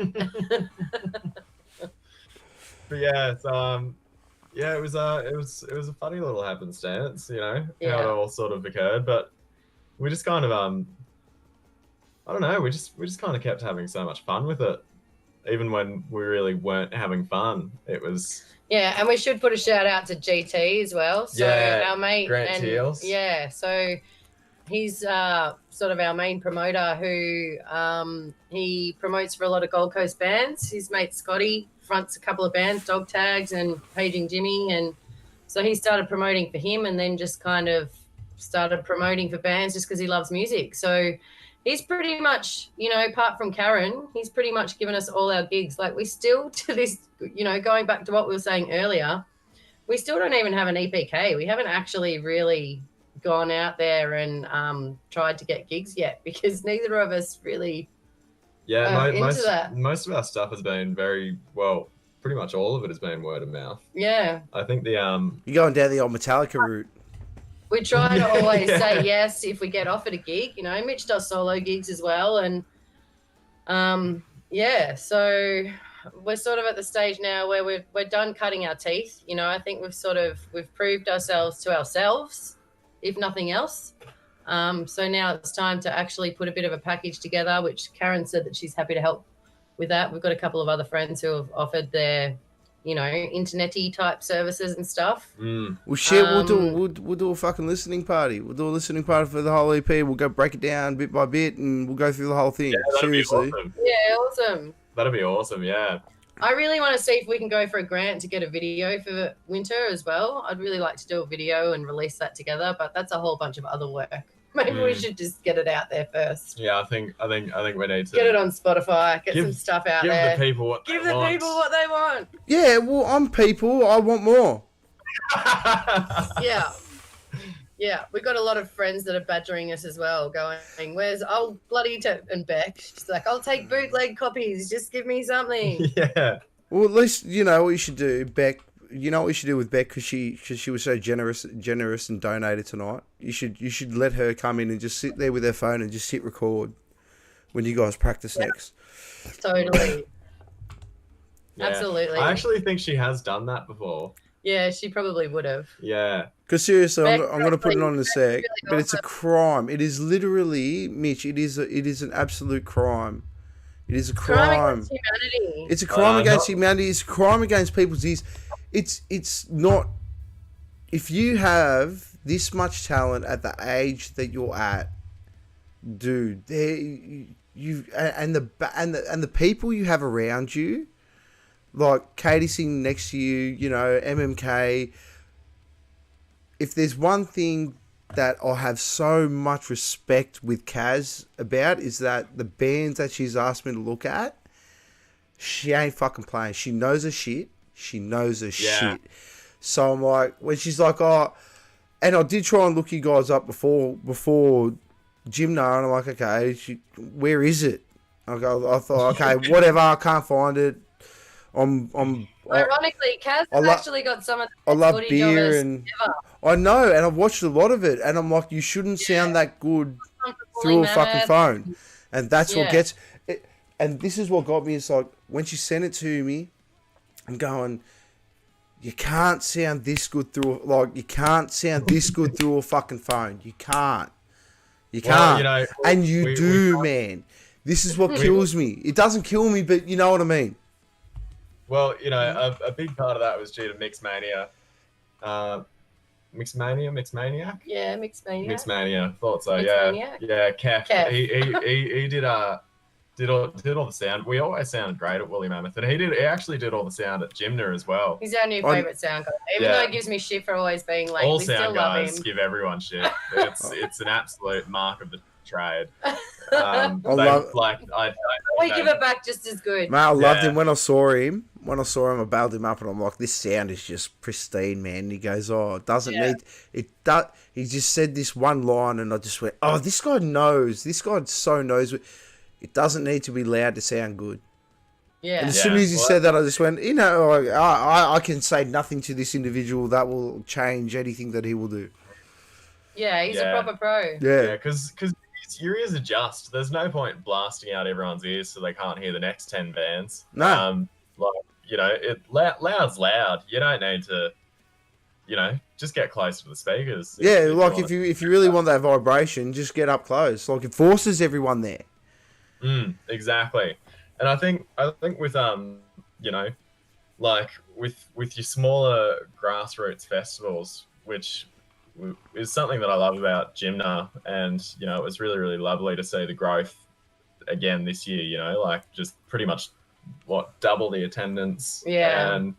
A: yeah, it's, yeah, it was a funny little happenstance, you know, how it all sort of occurred. But we just kind of I don't know, we just kind of kept having so much fun with it, even when we really weren't having fun. It was
C: and we should put a shout out to GT as well. So our mate
A: Grant Teals.
C: Yeah, so he's sort of our main promoter who he promotes for a lot of Gold Coast bands. His mate Scotty fronts a couple of bands, Dog Tags and Paging Jimmy, and so he started promoting for him, and then just kind of started promoting for bands just because he loves music. So he's pretty much, you know, apart from Karen, he's pretty much given us all our gigs. Like we still to this, you know, going back to what we were saying earlier, we still don't even have an EPK. We haven't actually really gone out there and tried to get gigs yet because neither of us really
A: most of our stuff has been very well, pretty much all of it has been word of mouth. I think the
B: You're going down the old Metallica route.
C: we try to always say yes if we get offered a gig. You know, Mitch does solo gigs as well, and so we're sort of at the stage now where we're done cutting our teeth. You know, I think we've proved ourselves to ourselves, if nothing else. So now it's time to actually put a bit of a package together, which Karen said that she's happy to help with that. We've got a couple of other friends who have offered their, you know, internet-y type services and stuff.
B: Well, shit, we'll do a fucking listening party. We'll do a listening party for the whole EP. We'll go break it down bit by bit, and we'll go through the whole thing. Seriously.
A: Awesome.
C: Yeah, awesome.
A: That'd be awesome. Yeah.
C: I really want to see if we can go for a grant to get a video for winter as well. I'd really like to do a video and release that together, but that's a whole bunch of other work. Maybe we should just get it out there first.
A: Yeah, I think we need to
C: get it on Spotify, get some stuff out there.
A: Give the people what
C: Give the people what they want.
B: Yeah, well, I'm people. I want more.
C: Yeah, we've got a lot of friends that are badgering us as well, going, where's old bloody and Beck? She's like, I'll take bootleg copies. Just give me something.
A: Yeah.
B: Well, at least you know what you should do, Beck. You know what you should do with Beck because she was so generous and donated tonight. You should let her come in and just sit there with her phone and just hit record when you guys practice next.
C: Totally.
A: Yeah.
C: Absolutely.
A: I actually think she has done that before.
C: Yeah, she probably would have.
A: Yeah.
B: Because seriously,
C: Beck
B: I'm going to put it on in a sec,
C: really
B: but it's a crime. It is literally, Mitch. It is an absolute crime. It is a crime.
C: Against humanity.
B: It's a crime against humanity. It's a crime against people's ears. It's not. If you have this much talent at the age that you're at, dude, you and the people you have around you, like Katie sitting next to you, you know, MMK. If there's one thing that I have so much respect with Kaz about is that the bands that she's asked me to look at, she ain't fucking playing. She knows her shit. She knows her shit. So I'm like, when she's like, oh, and I did try and look you guys up before Gymna, and I'm like, okay, where is it? I thought, okay, whatever, I can't find it.
C: Ironically, Kaz has actually got some of the
B: I love
C: footage
B: beer
C: of us
B: and
C: ever.
B: I know, and I've watched a lot of it, and I'm like, you shouldn't sound that good through a fucking phone, and that's what gets it. and this is what got me. It's like when she sent it to me, I'm going, you can't sound this good through a fucking phone. You can't. You can't.
A: Well, you know,
B: and you
A: we-
B: do,
A: we-
B: man. This is what kills me. It doesn't kill me, but you know what I mean.
A: Well, you know, a big part of that was due to Mixmania. Mixmaniac?
C: Yeah, Mixed Mania.
A: Mixmania, thought so.
C: Mixmaniac?
A: Yeah. Kev.
C: Kev.
A: He did all the sound. We always sounded great at Woolly Mammoth, and he actually did all the sound at Gymna as well.
C: He's our new
B: On-
C: favourite sound guy. Even though it gives me shit for always being late,
A: All
C: we still
A: sound
C: love
A: guys
C: him.
A: give everyone shit. It's an absolute mark of the trade.
B: I love-
C: We give it back just as good.
B: Man, I loved
A: Yeah.
B: him when I saw him. I bailed him up, and I'm like, "This sound is just pristine, man." And he goes, "Oh, it doesn't need it." He just said this one line, and I just went, "Oh, this guy knows. This guy so knows. It doesn't need to be loud to sound good."
C: Yeah.
B: And as soon as he said that, I just went, "You know, I can say nothing to this individual that will change anything that he will do."
C: Yeah, he's a
A: Yeah.
C: proper pro.
A: Yeah,
B: Yeah,
A: because your ears adjust. There's no point blasting out everyone's ears so they can't hear the next 10 bands.
B: No.
A: Like, you know, loud's loud. You don't need to, you know, just get close to the speakers.
B: yeah. Like
A: want
B: if you really want that vibration, just get up close. Like it forces everyone there.
A: Exactly. And I think with you know, like with your smaller grassroots festivals, which is something that I love about Gymna, and you know, it was really, really lovely to see the growth again this year, you know, like just pretty much double the attendance.
C: Yeah.
A: And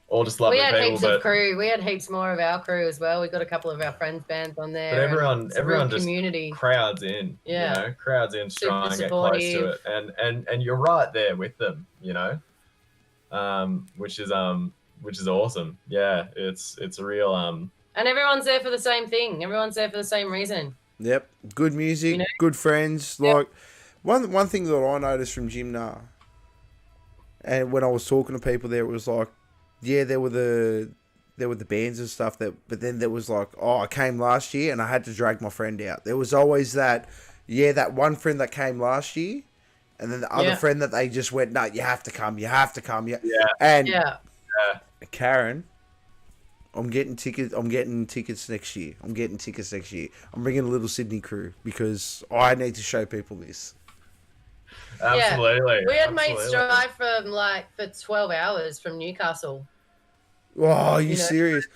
A: all just lovely
C: We had
A: people.
C: heaps of crew. We had heaps more of our crew as well. We got a couple of our friends' bands on there.
A: But everyone
C: and it's a real
A: just
C: community.
A: crowds in,
C: Yeah.
A: you know, crowds in,
C: Super
A: try and get close to
C: supportive.
A: it, and you're right there with them, you know, which is awesome. Yeah, it's a real
C: And everyone's there for the same thing. Everyone's there for the same reason.
B: Yep, good music,
C: You know?
B: good friends.
C: Yep.
B: Like one thing that I noticed from Gymna, and when I was talking to people there, it was like, yeah, there were the bands and stuff but then there was like, oh, I came last year and I had to drag my friend out. There was always that one friend that came last year, and then the other
C: Yeah.
B: friend that they just went, no, you have to come. Yeah.
A: Yeah.
B: And
C: Yeah.
B: Karen, I'm getting tickets next year. I'm bringing a little Sydney crew because I need to show people this.
A: Absolutely.
C: We had mates
A: absolutely.
C: drive for 12 hours from Newcastle.
B: Oh, are you
C: You know,
B: serious?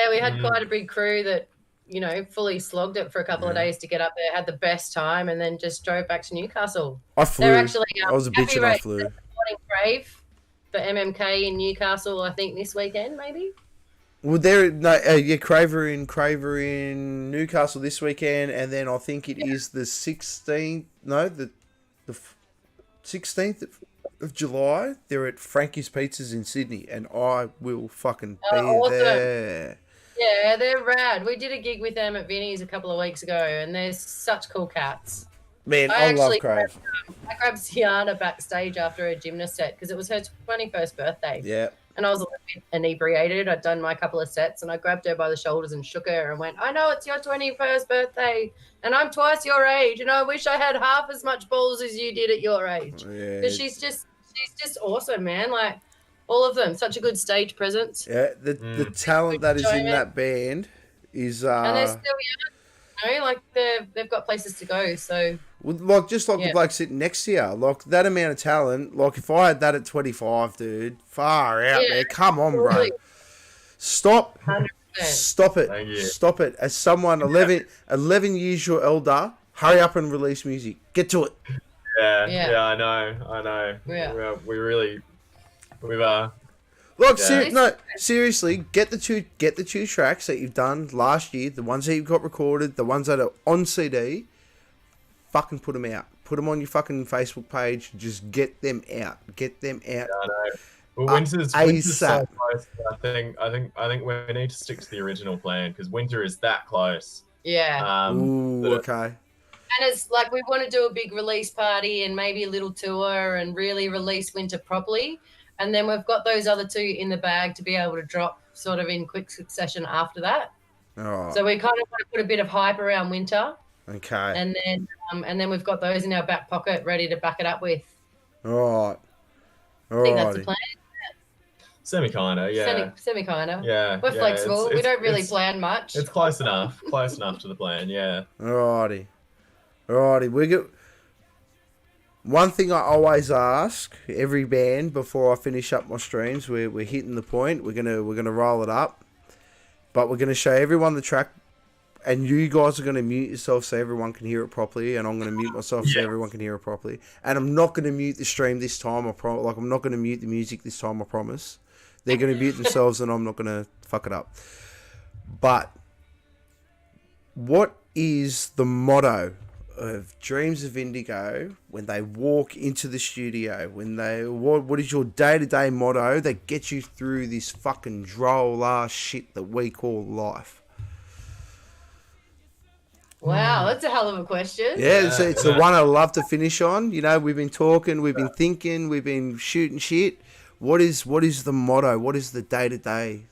C: We had quite a big crew that, you know, fully slogged it for a couple of days to get up there, had the best time, and then just drove back to Newcastle.
B: I flew.
C: They're actually
B: I was a bitch
C: Happy
B: and I
C: Race,
B: flew.
C: they're supporting Crave for MMK in Newcastle, I think this weekend, maybe.
B: Well, Craver in Newcastle this weekend, and then I think it is the 16th. No, the 16th of July. They're at Frankie's Pizzas in Sydney, and I will fucking be
C: awesome.
B: there.
C: Yeah, they're rad. We did a gig with them at Vinnie's a couple of weeks ago, and they're such cool cats.
B: Man,
C: I
B: I love
C: actually
B: Crave.
C: I grabbed Sienna backstage after a gymnast set because it was her 21st birthday.
B: Yeah.
C: And I was a little bit inebriated. I'd done my couple of sets, and I grabbed her by the shoulders and shook her and went, I know it's your 21st birthday, and I'm twice your age, and I wish I had half as much balls as you did at your age.
B: Yeah.
C: Because she's just awesome, man. Like, all of them, such a good stage presence.
B: Yeah, the talent that is in
C: Enjoyment.
B: that band is
C: And they're still young, you know, like they've got places to go. So
B: like just like
C: Yeah.
B: the bloke sitting next to you, like that amount of talent. Like if I had that at 25, dude, far out,
C: Yeah,
B: man. Come on, bro.
C: absolutely.
B: Stop.
C: 100%.
B: Stop it.
A: Thank you.
B: Stop it. As someone 11 years your elder, hurry up and release music. Get to it.
A: Yeah,
C: Yeah.
A: I know.
C: Yeah.
A: We've
B: Look,
A: Yeah.
B: seriously, get the two tracks that you've done last year, the ones that you've got recorded, the ones that are on CD. Fucking put them out. Put them on your fucking Facebook page. Just get them out. Get them out.
A: I know. Well, winter's so
B: ASAP.
A: close. I think we need to stick to the original plan because winter is that close.
C: Yeah.
B: Ooh,
A: but-
B: okay.
C: And it's like we want to do a big release party and maybe a little tour and really release winter properly. And then we've got those other two in the bag to be able to drop sort of in quick succession after that.
B: Oh,
C: So we kind of want to put a bit of hype around winter,
B: okay.
C: and then we've got those in our back pocket ready to back it up with.
B: All right.
C: I think that's the
B: Alrighty.
C: plan.
A: Semi kinda, yeah.
C: Semi kind of.
A: Yeah.
C: We're
A: yeah,
C: flexible. We don't really
A: it's,
C: plan much.
A: It's close enough. Close enough to the plan, yeah.
B: Alrighty. Alrighty. We get one thing I always ask every band before I finish up my streams. We're hitting the point. We're gonna roll it up, but we're gonna show everyone the track, and you guys are gonna mute yourself so everyone can hear it properly, and I'm gonna mute myself so everyone can hear it properly. And I'm not gonna mute the stream this time. I'm not gonna mute the music this time. I promise. They're gonna mute themselves, and I'm not gonna fuck it up. But what is the motto of Dreams of Indigo when they walk into the studio? What is your day-to-day motto that gets you through this fucking droll ass shit that we call life?
C: Wow, that's a hell of a question.
B: Yeah, it's the one I love to finish on. You know, we've been talking, we've been thinking, we've been shooting shit. What is the motto? What is the day-to-day?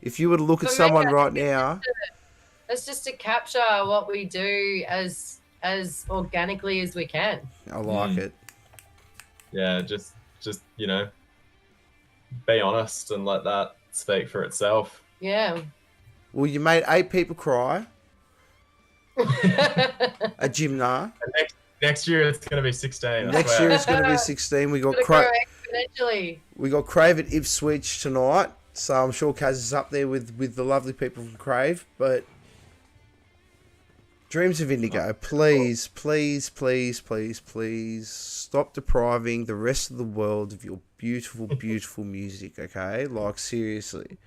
B: If you were to look at
C: For me,
B: someone
C: I
B: right
C: think
B: now...
C: It's just to capture what we do as organically as we can.
B: I like it.
A: Yeah, just be honest and let that speak for itself.
C: Yeah.
B: Well, you made 8 people cry. A gymnast.
A: Next year it's going to be 16. I
B: Next
A: swear.
B: year it's going to be 16. We got
C: Gotta grow exponentially.
B: We got Crave at Ipswich tonight, so I'm sure Kaz is up there with the lovely people from Crave. But Dreams of Indigo, please, please, please, please, please stop depriving the rest of the world of your beautiful, beautiful music. Okay, like seriously.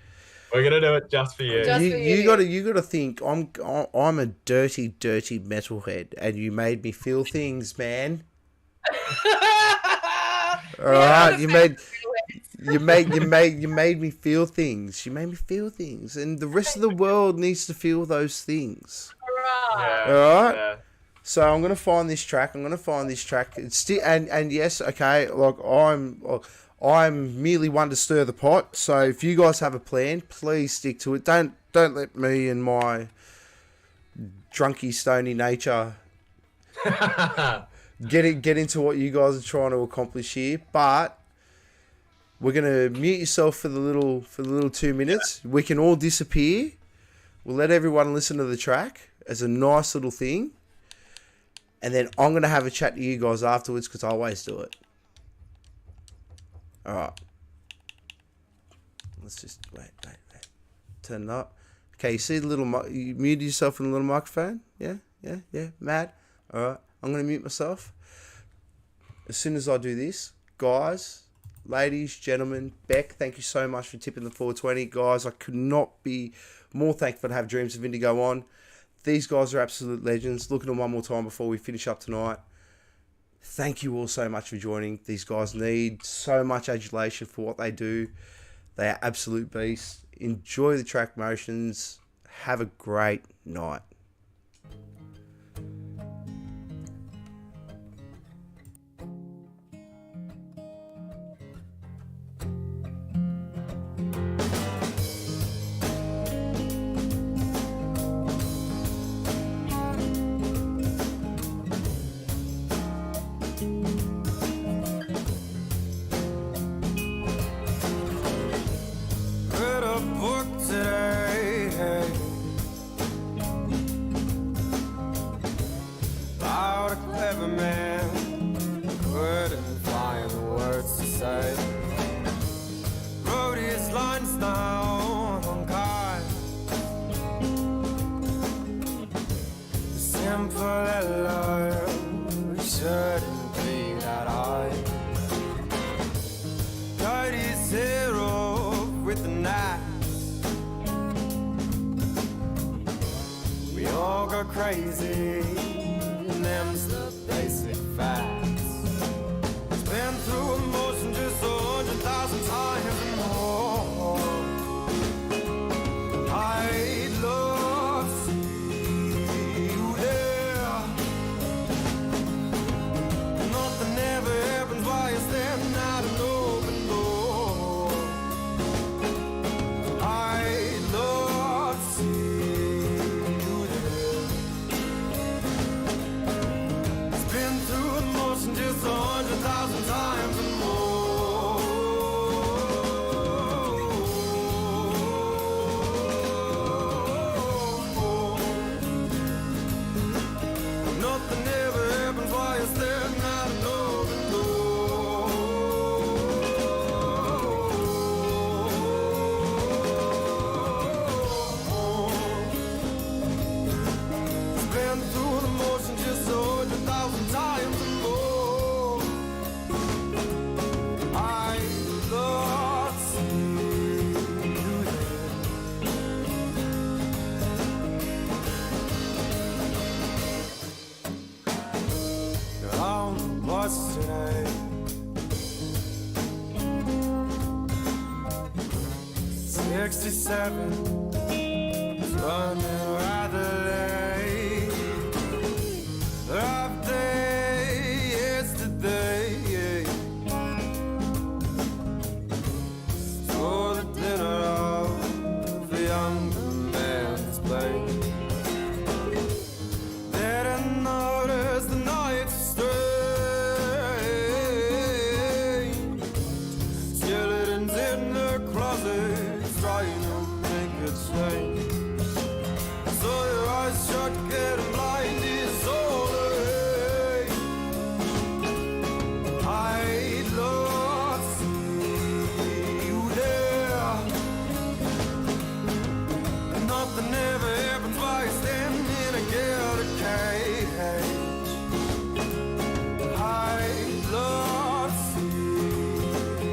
A: We're gonna do it just for you.
C: Just-
B: You gotta think I'm a dirty metalhead, and you made me feel things, man. All right, you made me feel things. You made me feel things, and the rest of the world needs to feel those things.
A: Yeah,
B: All right.
A: yeah.
B: So I'm gonna find this track. It's still and yes, okay. I'm merely one to stir the pot. So if you guys have a plan, please stick to it. Don't let me and my drunky, stony nature get into what you guys are trying to accomplish here. But we're gonna mute yourself for the little 2 minutes. We can all disappear. We'll let everyone listen to the track as a nice little thing, and then I'm gonna have a chat to you guys afterwards because I always do it. All right. Let's just wait. Turn it up. Okay, you see the little you muted yourself in the little microphone? Yeah. Mad. All right. I'm gonna mute myself. As soon as I do this, guys, ladies, gentlemen, Beck, thank you so much for tipping the 420, guys. I could not be more thankful to have Dreams of Indigo on. These guys are absolute legends. Look at them one more time before we finish up tonight. Thank you all so much for joining. These guys need so much adulation for what they do. They are absolute beasts. Enjoy the track motions. Have a great night.
E: Read a book today, hey, about a clever man who couldn't find the words to say. Wrote his lines down on cards, simple hello shouldn't be that hard. Cut his hair off with a knife. We all go crazy, and them's the basic facts. It's been through emotion just 100,000 times and more. I'd love to see you there. Nothing ever happens while you're standing at an open door. I'd love to see you there. It's been through the 67 is running rather late. Rough day yesterday. For the dinner of a younger man's plane. Didn't notice the night's strange. Skeletons in the closets trying to make it sing. So your eyes shut, getting blind is all the I'd love to see you there. Nothing ever happens while you're standing in a gilded cage. I'd love to see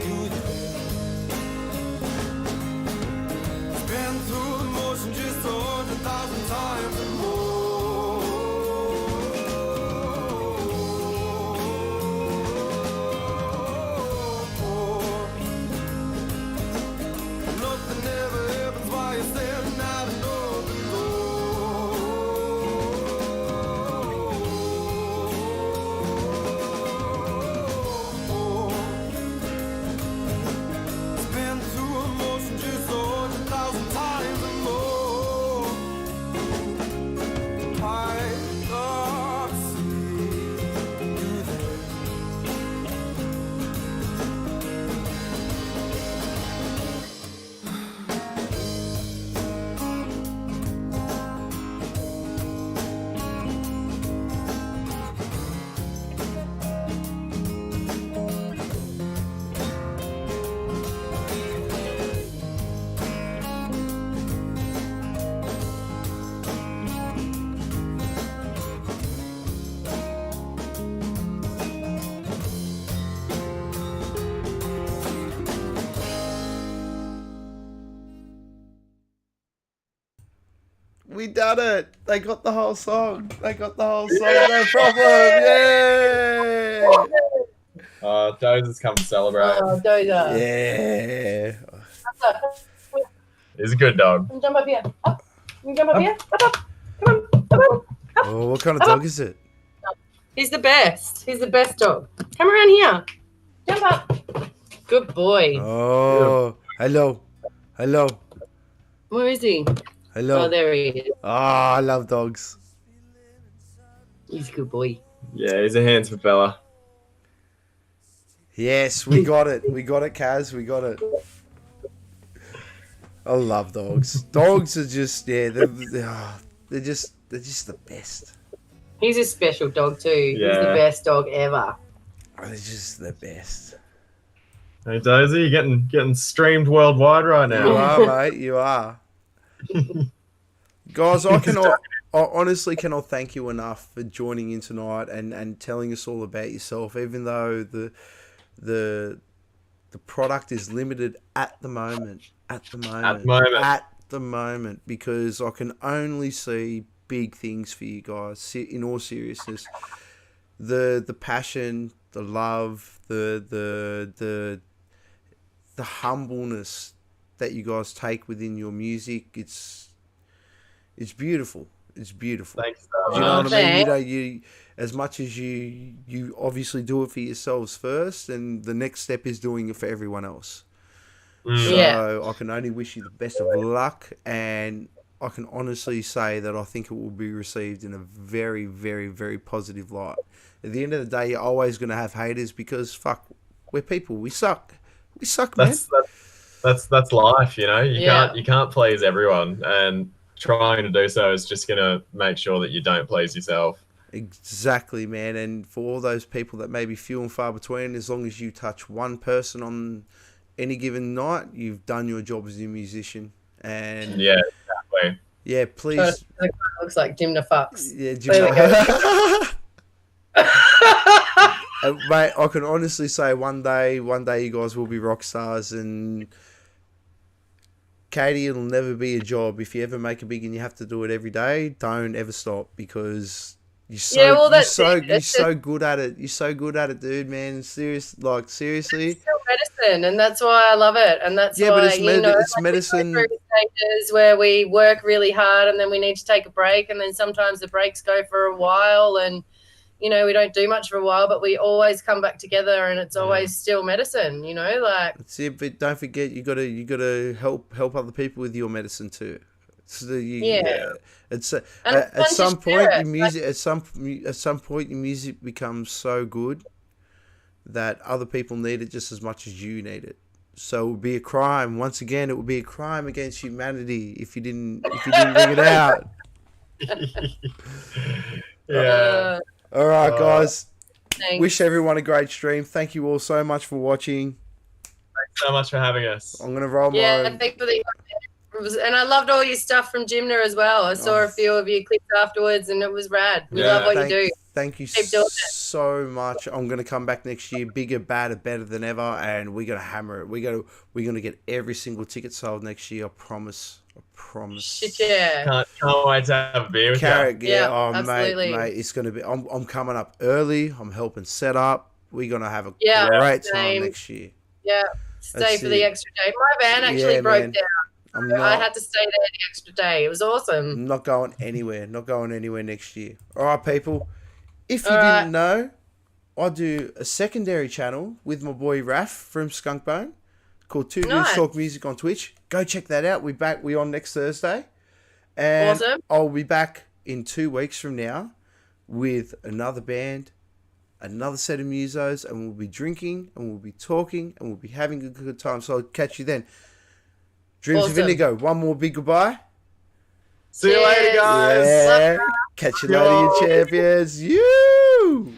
E: you there. Been through the motion just 100,000 times and more. Nothing ever happens while you're standing out an open door. It's been through emotion just 100,000 times and more. I love to see you there.
B: We done it. They got the whole song. They got the whole song. No problem. Yeah.
A: Joe's has come to celebrate.
C: Oh, Doja.
B: Yeah.
A: He's a good dog.
C: Jump up here. Up. You jump up here. Up, up. Come on. Come on.
B: Oh, what kind of dog is it?
C: He's the best. He's the best dog. Come around here. Jump up. Good boy.
B: Oh, hello. Hello.
C: Where is he?
B: Hello.
C: Oh, there he is.
B: Oh, I love dogs.
C: He's a good boy.
A: Yeah, he's a handsome fella.
B: Yes, we got it. We got it, Kaz. We got it. I love dogs. Dogs are just, yeah, they're just the best.
C: He's a special dog too. He's
A: Yeah.
C: the best dog ever.
B: They're just the best.
A: Hey, Dozy, you're getting streamed worldwide right
B: You
A: now.
B: are, mate. You are. Guys, I honestly cannot thank you enough for joining in tonight and telling us all about yourself, even though the product is limited at the moment. At the moment, because I can only see big things for you guys. In all seriousness, the passion, the love, the humbleness that you guys take within your music, it's beautiful. It's beautiful.
A: Thanks so
B: Do you know
A: much.
B: what I mean? You as much as you obviously do it for yourselves first, and the next step is doing it for everyone else. So
C: Yeah.
B: I can only wish you the best of luck, and I can honestly say that I think it will be received in a very, very, very positive light. At the end of the day, you're always going to have haters because fuck, we're people. We suck. We suck, man.
A: That's life, you know.
C: Yeah.
A: You can't please everyone, and trying to do so is just gonna make sure that you don't please yourself.
B: Exactly, man. And for all those people that may be few and far between, as long as you touch one person on any given night, you've done your job as a musician. And
A: Yeah, exactly.
B: yeah, please.
C: Looks like Jim the Fox.
B: Yeah,
C: There we
B: mate, I can honestly say one day you guys will be rock stars, and Katie, it'll never be a job. If you ever make it big and you have to do it every day, don't ever stop, because you're so
C: Yeah, well,
B: you're
C: that's
B: so
C: it.
B: you're so good at it. You're so good at it, dude, man. Seriously.
C: Still medicine, and that's why I love it. And that's
B: Yeah,
C: why
B: but it's,
C: it's like
B: medicine.
C: we go through stages where we work really hard, and then we need to take a break, and then sometimes the breaks go for a while, and we don't do much for a while, but we always come back together, and it's always still medicine. Like.
B: That's it, but don't forget you gotta help other people with your medicine too. So it's at some point your music at some point your music becomes so good that other people need it just as much as you need it. So it would be a crime. Once again, it would be a crime against humanity if you didn't bring it out.
A: Yeah.
B: All right, guys.
C: Thanks.
B: Wish everyone a great stream. Thank you all so much for watching.
A: Thanks so much for having us.
B: I'm gonna roll my.
C: Yeah, thanks for the. And I loved all your stuff from Jimna as well. I saw a few of your clips afterwards, and it was rad. We love what you do.
B: Thank you
C: Keep doing it.
B: so much. I'm gonna come back next year, bigger, badder, better than ever, and we're gonna hammer it. We're gonna get every single ticket sold next year. I promise.
C: Shit, yeah.
A: Can't wait to have a beer with you.
B: Yeah, oh,
C: absolutely.
B: mate, it's gonna be. I'm coming up early. I'm helping set up. We're gonna have a great time next year.
C: Yeah, stay for the extra day. My van actually broke down. I had to stay there the extra day. It was awesome.
B: I'm not going anywhere. Not going anywhere next year. All right, people. If you didn't know, I do a secondary channel with my boy Raph from Skunkbone called Two Dudes Talk Music on Twitch. Go check that out. We on next Thursday. And
C: awesome.
B: I'll be back in 2 weeks from now with another band, another set of musos, and we'll be drinking and we'll be talking and we'll be having a good time. So I'll catch you then. Dreams of Indigo. One more big goodbye.
A: See you later, guys.
B: Yeah. Catch you later, you champions. You.